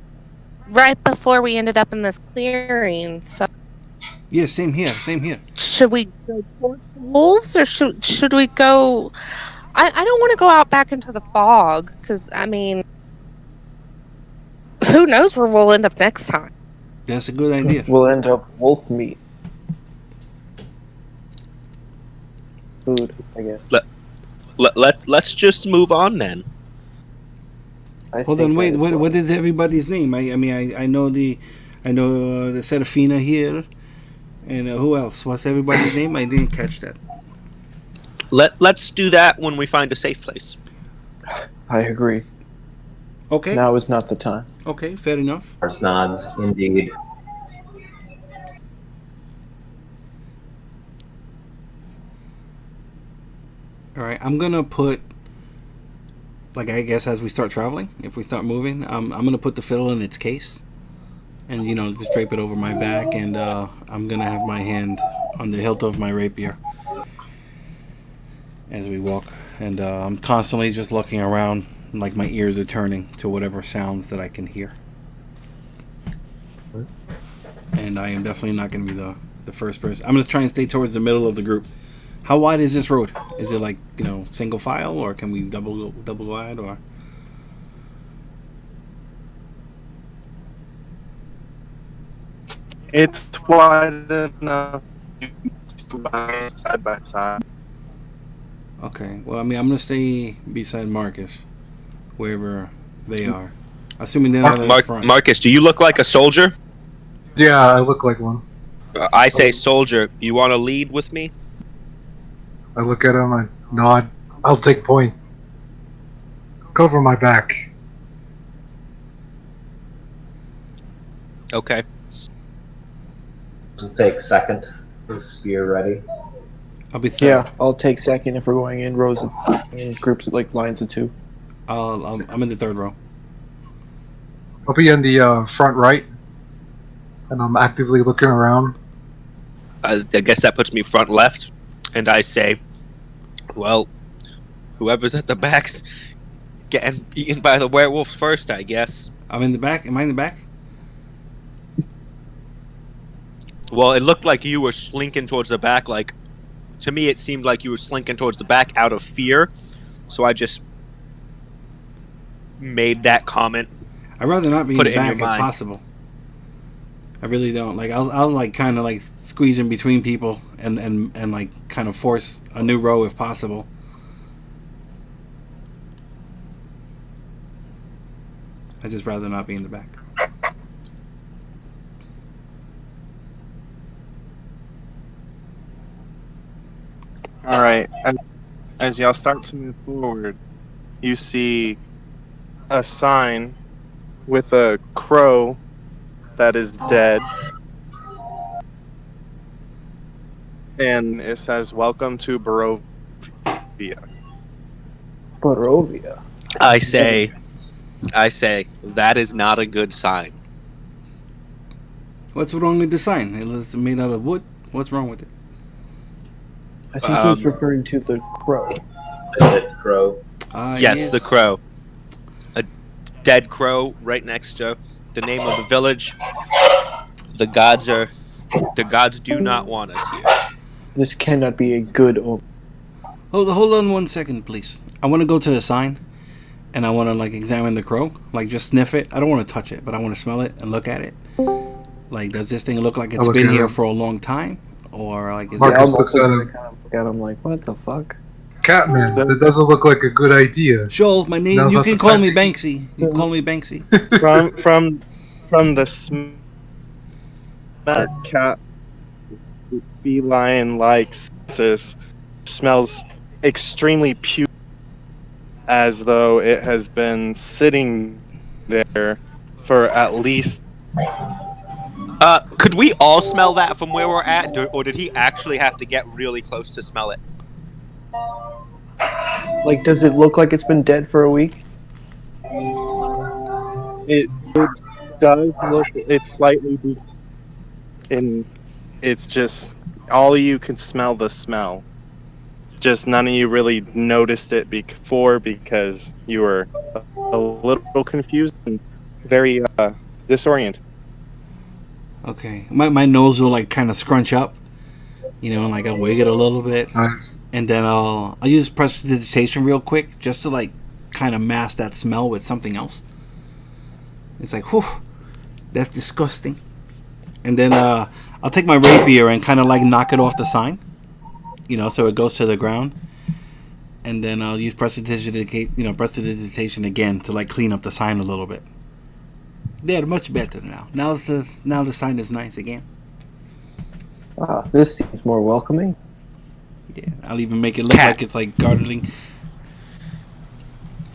[SPEAKER 1] right before we ended up in this clearing. So
[SPEAKER 4] Yeah, same here. Same here.
[SPEAKER 1] should we go towards the wolves or should we go? I don't want to go out back into the fog because I mean, who knows where we'll end up next time.
[SPEAKER 4] That's a good idea.
[SPEAKER 9] We'll end up wolf meat. Food, I guess.
[SPEAKER 2] Let's just move on then.
[SPEAKER 4] Hold on, wait. What is everybody's name? I know the Seraphina here, and who else? What's everybody's name? I didn't catch that.
[SPEAKER 2] Let's do that when we find a safe place.
[SPEAKER 9] I agree.
[SPEAKER 4] Okay.
[SPEAKER 9] Now is not the time.
[SPEAKER 4] Okay, fair enough.
[SPEAKER 7] Mars nods, indeed.
[SPEAKER 4] All right, I'm gonna put, like, I guess as we start traveling, if we start moving, I'm gonna put the fiddle in its case, and just drape it over my back, and I'm gonna have my hand on the hilt of my rapier as we walk, and I'm constantly just looking around, like my ears are turning to whatever sounds that I can hear. And I am definitely not gonna be the first person. I'm gonna try and stay towards the middle of the group. How wide is this road? Is it like, single file, or can we double wide, or?
[SPEAKER 3] It's wide enough to side by side.
[SPEAKER 4] Okay. Well, I mean, I'm gonna stay beside Marcus, wherever they are, assuming they're not at the front.
[SPEAKER 2] Marcus, do you look like a soldier?
[SPEAKER 6] Yeah, I look like one.
[SPEAKER 2] I say soldier. You want to lead with me?
[SPEAKER 6] I look at him, I nod. I'll take point. Cover my back.
[SPEAKER 2] Okay.
[SPEAKER 7] We'll take second. His spear ready.
[SPEAKER 4] I'll be third.
[SPEAKER 9] Yeah, I'll take second if we're going in rows in groups of like lines of two.
[SPEAKER 4] I'm in the third row.
[SPEAKER 6] I'll be in the front right, and I'm actively looking around.
[SPEAKER 2] I guess that puts me front left, and I say, well, whoever's at the back's getting eaten by the werewolves first, I guess.
[SPEAKER 4] I'm in the back. Am I in the back?
[SPEAKER 2] Well, it looked like you were slinking towards the back. Like, to me, it seemed like you were slinking towards the back out of fear. So I just made that comment.
[SPEAKER 4] I'd rather not be
[SPEAKER 2] Put
[SPEAKER 4] in
[SPEAKER 2] it
[SPEAKER 4] the
[SPEAKER 2] in
[SPEAKER 4] back
[SPEAKER 2] your
[SPEAKER 4] if
[SPEAKER 2] mind.
[SPEAKER 4] possible. I really don't. Like, I'll like kind of like squeeze in between people and like kind of force a new row if possible. I'd just rather not be in the back.
[SPEAKER 3] All right. As y'all start to move forward, you see a sign with a crow that is dead, and it says, "Welcome to Barovia."
[SPEAKER 9] Barovia.
[SPEAKER 2] I say, that is not a good sign.
[SPEAKER 4] What's wrong with the sign? It was made out of wood. What's wrong with it?
[SPEAKER 9] I think he's referring to the crow.
[SPEAKER 7] The dead crow.
[SPEAKER 2] Yes, the crow. A dead crow right next to the name of the village. The gods do not want us here.
[SPEAKER 9] This cannot be a good omen.
[SPEAKER 4] Hold on 1 second, please. I want to go to the sign, and I want to like examine the crow, like just sniff it. I don't want to touch it, but I want to smell it and look at it. Like, does this thing look like it's been here for a long time, or like is
[SPEAKER 6] Marcus
[SPEAKER 4] it?
[SPEAKER 6] looks at him.
[SPEAKER 9] Look at him like, what the fuck?
[SPEAKER 6] Catman, that doesn't look like a good idea.
[SPEAKER 4] Shoal, my name.
[SPEAKER 6] Now's
[SPEAKER 4] You
[SPEAKER 6] not
[SPEAKER 4] can
[SPEAKER 6] the
[SPEAKER 4] call
[SPEAKER 6] time
[SPEAKER 4] me
[SPEAKER 6] to
[SPEAKER 4] Banksy. You can call me Banksy.
[SPEAKER 3] From the smell, that cat feline-like smells extremely pure, as though it has been sitting there for at least.
[SPEAKER 2] Could we all smell that from where we're at, or did he actually have to get really close to smell it?
[SPEAKER 9] Like, does it look like it's been dead for a week?
[SPEAKER 3] It does look. It's slightly, and it's just all of you can smell the smell. Just none of you really noticed it before because you were a little confused and very disoriented.
[SPEAKER 4] Okay, my nose will like kind of scrunch up, and like I'll wig it a little bit,
[SPEAKER 6] Nice.
[SPEAKER 4] and then I'll use prestidigitation real quick just to like kind of mask that smell with something else. It's like, whew, that's disgusting. And then I'll take my rapier and kind of like knock it off the sign, so it goes to the ground. And then I'll use prestidigitation again to like clean up the sign a little bit. They're much better now. Now the sign is nice again.
[SPEAKER 9] Ah, this seems more welcoming.
[SPEAKER 4] Yeah, I'll even make it look
[SPEAKER 2] Cat.
[SPEAKER 4] like it's like gargling.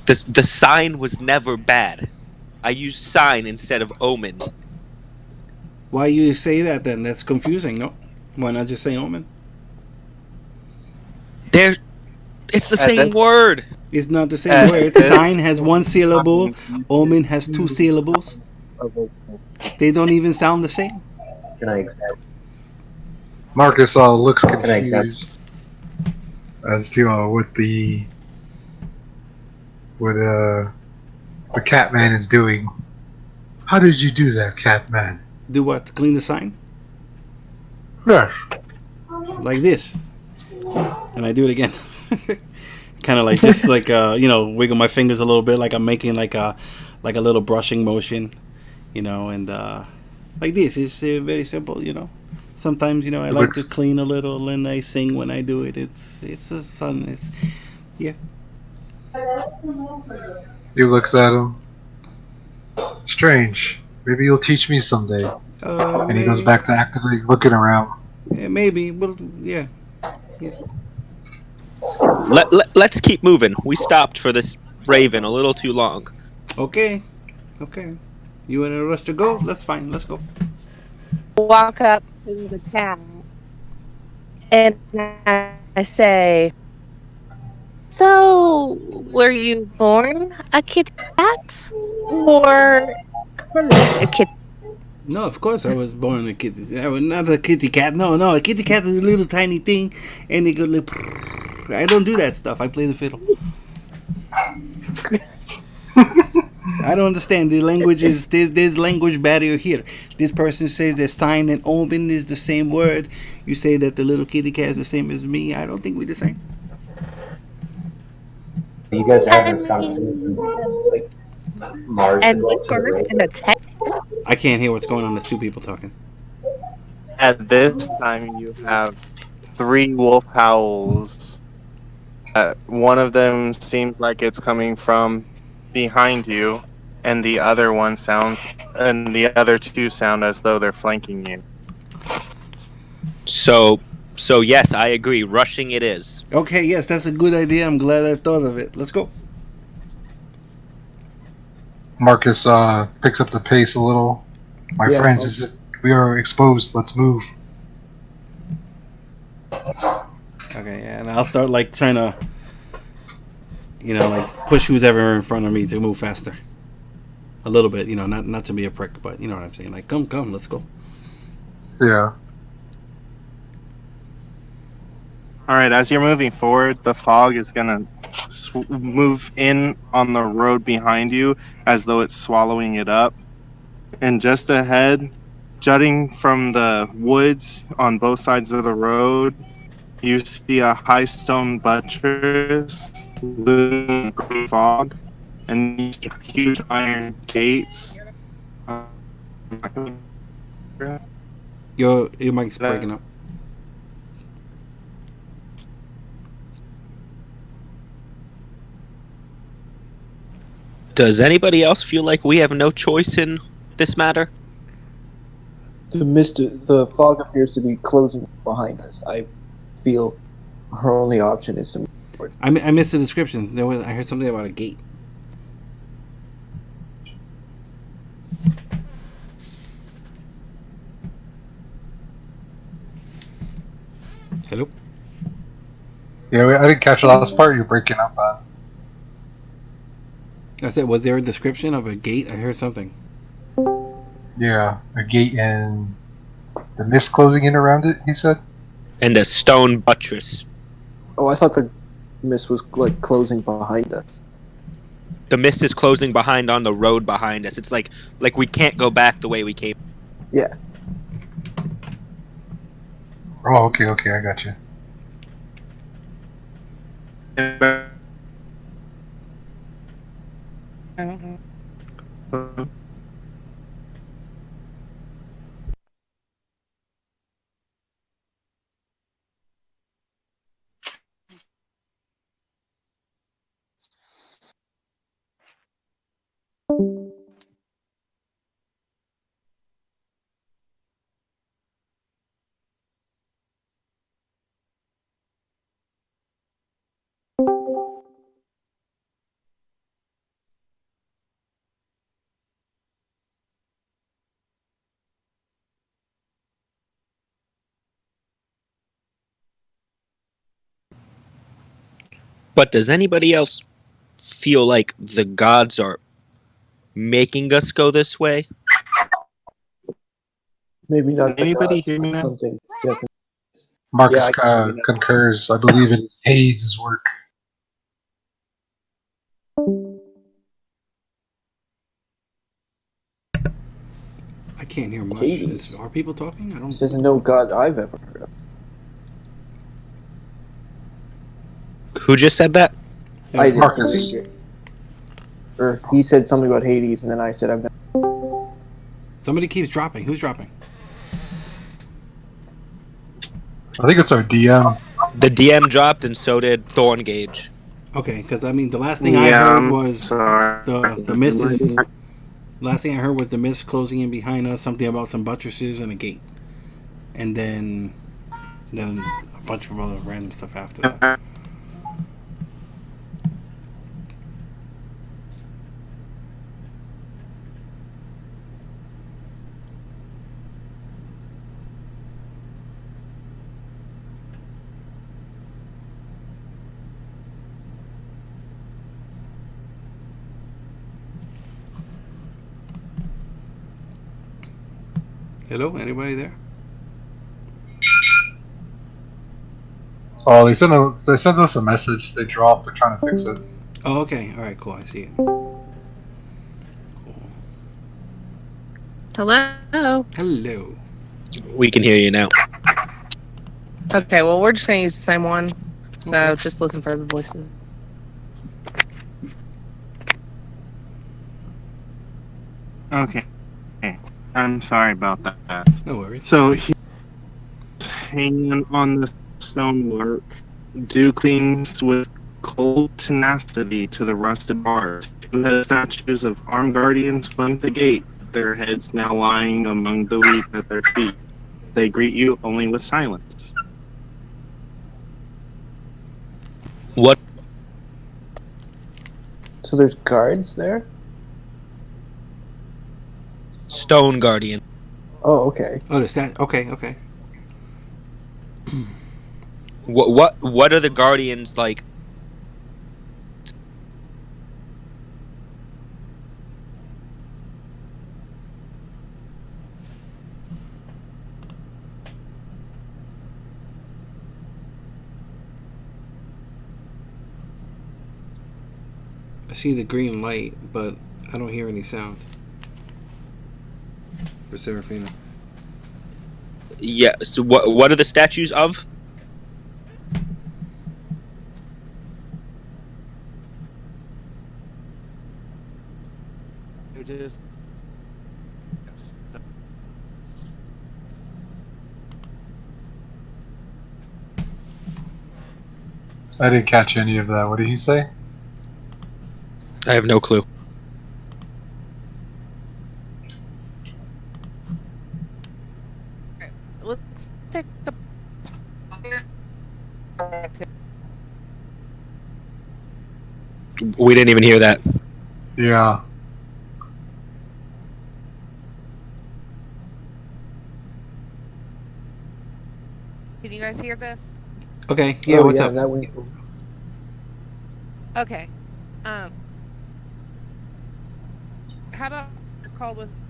[SPEAKER 2] The sign was never bad. I used sign instead of omen.
[SPEAKER 4] Why you say that then? That's confusing, no? Why not just say omen?
[SPEAKER 2] There, it's the
[SPEAKER 11] At
[SPEAKER 2] same
[SPEAKER 11] this
[SPEAKER 2] word.
[SPEAKER 4] It's not the same
[SPEAKER 11] at
[SPEAKER 4] word.
[SPEAKER 11] this
[SPEAKER 4] Sign has one
[SPEAKER 11] point in
[SPEAKER 4] syllable.
[SPEAKER 11] time, you get
[SPEAKER 4] Omen has two
[SPEAKER 11] two
[SPEAKER 4] syllables.
[SPEAKER 11] of a
[SPEAKER 4] They don't even sound the same.
[SPEAKER 7] Can I examine?
[SPEAKER 6] Marcus looks
[SPEAKER 7] Can I examine?
[SPEAKER 6] confused as to what the Catman is doing. How did you do that, Catman?
[SPEAKER 4] Do what? Clean the sign?
[SPEAKER 6] Yes.
[SPEAKER 4] Like this. And I do it again. Kind of like just like wiggle my fingers a little bit, like I'm making like a little brushing motion, and like this. It's very simple, Sometimes I
[SPEAKER 6] He
[SPEAKER 4] like to
[SPEAKER 6] looks
[SPEAKER 4] clean a little, and I sing when I do it. It's a sun. It's yeah.
[SPEAKER 6] he looks at him. Strange. Maybe you'll teach me someday. And he goes
[SPEAKER 4] May,
[SPEAKER 6] back to actively looking around.
[SPEAKER 4] maybe. Well, yeah. Yes.
[SPEAKER 2] Let's keep moving. We stopped for this raven a little too long.
[SPEAKER 4] Okay. Okay. You in a rush to go? That's fine. Let's go.
[SPEAKER 1] Walk up to the cat and I say, "So, were you born a kitty cat or cursed a kitty?"
[SPEAKER 4] No, of course I was born a kitty. I was not a kitty cat. No, no, a kitty cat is a little tiny thing, and they go like. I don't do that stuff. I play the fiddle. I don't understand. The language is there's language barrier here. This person says that sign and omen is the same word. You say that the little kitty cat is the same as me. I don't think we're the same.
[SPEAKER 7] You guys are
[SPEAKER 1] I
[SPEAKER 7] having this
[SPEAKER 1] mean,
[SPEAKER 7] conversation like Mars should
[SPEAKER 1] and
[SPEAKER 7] go
[SPEAKER 1] we
[SPEAKER 7] up to the
[SPEAKER 1] birth
[SPEAKER 7] Raven.
[SPEAKER 1] in a tent.
[SPEAKER 4] I can't hear what's going on. There's two people talking.
[SPEAKER 11] At this time, you have three wolf howls. One of them seems like it's coming from behind you, and the other two sound as though they're flanking you.
[SPEAKER 2] So, so yes, I agree. Rushing it is.
[SPEAKER 4] Okay, yes, that's a good idea. I'm glad I thought of it. Let's go.
[SPEAKER 6] Marcus picks up the pace a little. My
[SPEAKER 9] Yeah.
[SPEAKER 6] friends, we are exposed. Let's move.
[SPEAKER 4] Okay, yeah, and I'll start like trying to, like push who's ever in front of me to move faster. A little bit, not to be a prick, but you know what I'm saying. Like, come, let's go.
[SPEAKER 6] Yeah.
[SPEAKER 11] All right, as you're moving forward, the fog is gonna move in on the road behind you as though it's swallowing it up. And just ahead, jutting from the woods on both sides of the road, you see a high stone buttress looming in green fog, and you see huge iron gates.
[SPEAKER 4] Your mic's breaking up.
[SPEAKER 2] Does anybody else feel like we have no choice in this matter?
[SPEAKER 9] The fog appears to be closing behind us. I feel her only option is to move forward.
[SPEAKER 4] I missed the description. I heard something about a gate. Hello.
[SPEAKER 6] Yeah, I didn't catch the last part. You're breaking up on.
[SPEAKER 4] I said, was there a description of a gate? I heard something.
[SPEAKER 6] Yeah, a gate and the mist closing in around it. He said.
[SPEAKER 2] And a stone buttress.
[SPEAKER 9] Oh, I thought the mist was like closing behind us.
[SPEAKER 2] The mist is closing behind on the road behind us. It's like we can't go back the way we came.
[SPEAKER 9] Yeah.
[SPEAKER 6] Oh, okay, I got you.
[SPEAKER 2] But does anybody else feel like the gods are making us go this way?
[SPEAKER 9] Maybe not
[SPEAKER 11] Can
[SPEAKER 9] the
[SPEAKER 11] anybody
[SPEAKER 9] gods,
[SPEAKER 11] hear me
[SPEAKER 9] but
[SPEAKER 11] now?
[SPEAKER 9] something definitely.
[SPEAKER 6] Marcus
[SPEAKER 9] I can hear you now.
[SPEAKER 6] concurs. I believe it aids his work.
[SPEAKER 4] I can't hear much.
[SPEAKER 9] Hades.
[SPEAKER 4] Are people talking? I don't.
[SPEAKER 9] This isn't no god I've ever heard of.
[SPEAKER 2] Who just said that?
[SPEAKER 9] I did.
[SPEAKER 6] Marcus.
[SPEAKER 9] Or he said something about Hades, and then I said I've never.
[SPEAKER 4] Somebody keeps dropping. Who's dropping?
[SPEAKER 6] I think it's our DM.
[SPEAKER 2] The DM dropped, and so did Thorngage.
[SPEAKER 4] Okay, because I mean, the last thing I heard was
[SPEAKER 11] sorry.
[SPEAKER 4] the mist is. Last thing I heard was the mist closing in behind us. Something about some buttresses and a gate, and then a bunch of other random stuff after that. Hello, anybody there?
[SPEAKER 6] Oh, they sent us a message. They dropped. They're trying to fix it.
[SPEAKER 4] Oh, okay. All right, cool. I see it. Cool.
[SPEAKER 1] Hello.
[SPEAKER 4] Hello.
[SPEAKER 2] We can hear you now.
[SPEAKER 1] Okay, well, we're just going to use the same one. So
[SPEAKER 4] Okay.
[SPEAKER 1] just listen for the voices.
[SPEAKER 11] Okay. I'm sorry about that.
[SPEAKER 4] No worries.
[SPEAKER 11] So he's hanging on the stonework. Do clings with cold tenacity to the rusted bars. Two-headed statues of armed guardians flank the gate, their heads now lying among the wheat at their feet. They greet you only with silence.
[SPEAKER 2] What?
[SPEAKER 9] So there's guards there?
[SPEAKER 2] Stone Guardian.
[SPEAKER 9] Oh, okay.
[SPEAKER 4] Oh, the stat. Okay.
[SPEAKER 2] What are the Guardians like?
[SPEAKER 4] I see the green light, but I don't hear any sound. For Seraphina.
[SPEAKER 2] Yeah. So what are the statues of?
[SPEAKER 6] I didn't catch any of that. What did he say?
[SPEAKER 2] I have no clue.
[SPEAKER 1] Let's take a...
[SPEAKER 2] We didn't even hear that.
[SPEAKER 6] Yeah.
[SPEAKER 12] Can you guys hear this?
[SPEAKER 4] Okay. Yeah. What's
[SPEAKER 9] yeah,
[SPEAKER 4] up?
[SPEAKER 9] that went.
[SPEAKER 12] Okay. How about just call this?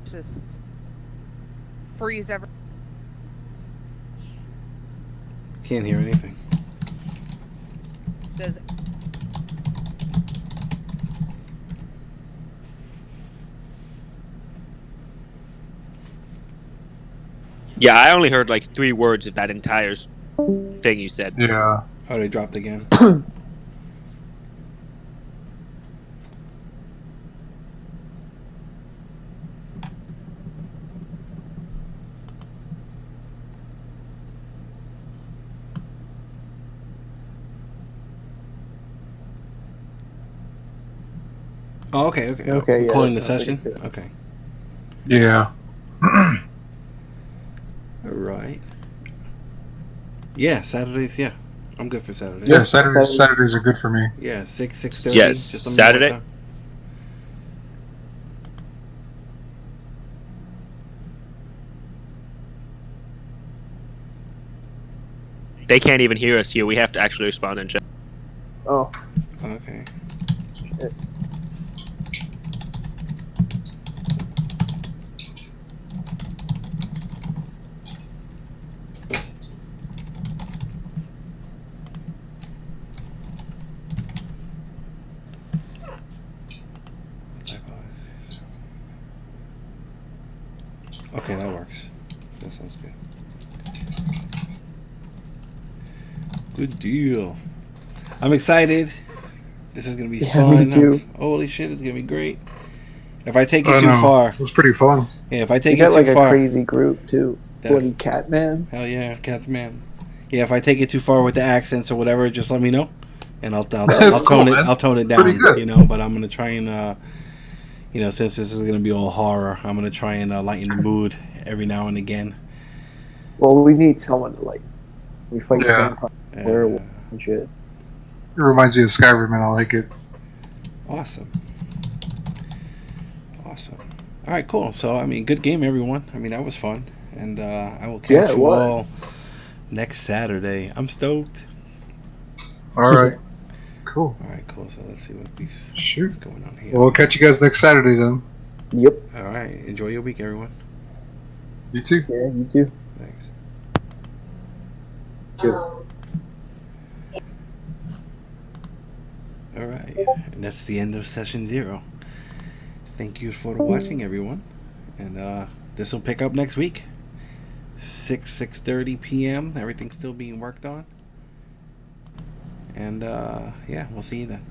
[SPEAKER 12] Just freeze every.
[SPEAKER 4] Can't hear anything.
[SPEAKER 12] Does
[SPEAKER 2] Yeah, I only heard like 3 words of that entire thing you said.
[SPEAKER 6] Yeah.
[SPEAKER 4] Oh, they dropped again. Oh, okay.
[SPEAKER 9] Okay, yeah,
[SPEAKER 4] Calling
[SPEAKER 9] that
[SPEAKER 4] the
[SPEAKER 9] sounds
[SPEAKER 4] session.
[SPEAKER 9] like it.
[SPEAKER 4] Okay.
[SPEAKER 6] Yeah.
[SPEAKER 4] All right. Yeah, Saturdays. Yeah, I'm good for Saturdays.
[SPEAKER 6] Yeah, Saturdays are good for me.
[SPEAKER 4] Yeah, 6:30.
[SPEAKER 2] Yes,
[SPEAKER 4] just something
[SPEAKER 2] Saturday.
[SPEAKER 4] like that.
[SPEAKER 2] They can't even hear us here. We have to actually respond in chat.
[SPEAKER 9] Oh,
[SPEAKER 4] Okay.
[SPEAKER 9] shit.
[SPEAKER 4] Okay, that works. That sounds good. Good deal. I'm excited. This is gonna be
[SPEAKER 9] Yeah, me
[SPEAKER 4] fun.
[SPEAKER 9] too.
[SPEAKER 4] Holy shit, it's gonna be great. If I take it
[SPEAKER 6] I
[SPEAKER 4] too
[SPEAKER 6] know.
[SPEAKER 4] far,
[SPEAKER 6] It's pretty fun.
[SPEAKER 4] yeah. If I
[SPEAKER 9] You
[SPEAKER 4] take it
[SPEAKER 9] got
[SPEAKER 4] too
[SPEAKER 9] like a
[SPEAKER 4] far,
[SPEAKER 9] crazy group too.
[SPEAKER 4] that,
[SPEAKER 9] Bloody Catman.
[SPEAKER 4] hell yeah, Catman. Yeah, if I take it too far with the accents or whatever, just let me know, and I'll
[SPEAKER 6] That's cool,
[SPEAKER 4] tone it.
[SPEAKER 6] man.
[SPEAKER 4] I'll tone it
[SPEAKER 6] Pretty
[SPEAKER 4] down.
[SPEAKER 6] good.
[SPEAKER 4] You know, but I'm gonna try and since this is gonna be all horror, I'm gonna try and lighten the mood every now and again.
[SPEAKER 9] Well, we need someone to like. We fight
[SPEAKER 6] Yeah.
[SPEAKER 9] vampires, werewolves, and shit.
[SPEAKER 6] It reminds me of Skyrim, and I like it.
[SPEAKER 4] Awesome. Awesome. All right, cool. So, I mean, good game, everyone. I mean, that was fun. And I will
[SPEAKER 9] Yeah,
[SPEAKER 4] catch
[SPEAKER 9] it
[SPEAKER 4] you
[SPEAKER 9] was.
[SPEAKER 4] all next Saturday. I'm stoked.
[SPEAKER 6] All right. Cool.
[SPEAKER 4] All right, cool. So, let's see what's
[SPEAKER 6] Shoot.
[SPEAKER 4] going on here.
[SPEAKER 6] Well, we'll catch you guys next Saturday then.
[SPEAKER 9] Yep.
[SPEAKER 4] All right. Enjoy your week, everyone.
[SPEAKER 6] You too.
[SPEAKER 9] Yeah, you too.
[SPEAKER 4] Thanks. All right. And that's the end of session 0. Thank you for watching, everyone. And this will pick up next week. 6:30 p.m. Everything's still being worked on. And yeah, we'll see you then.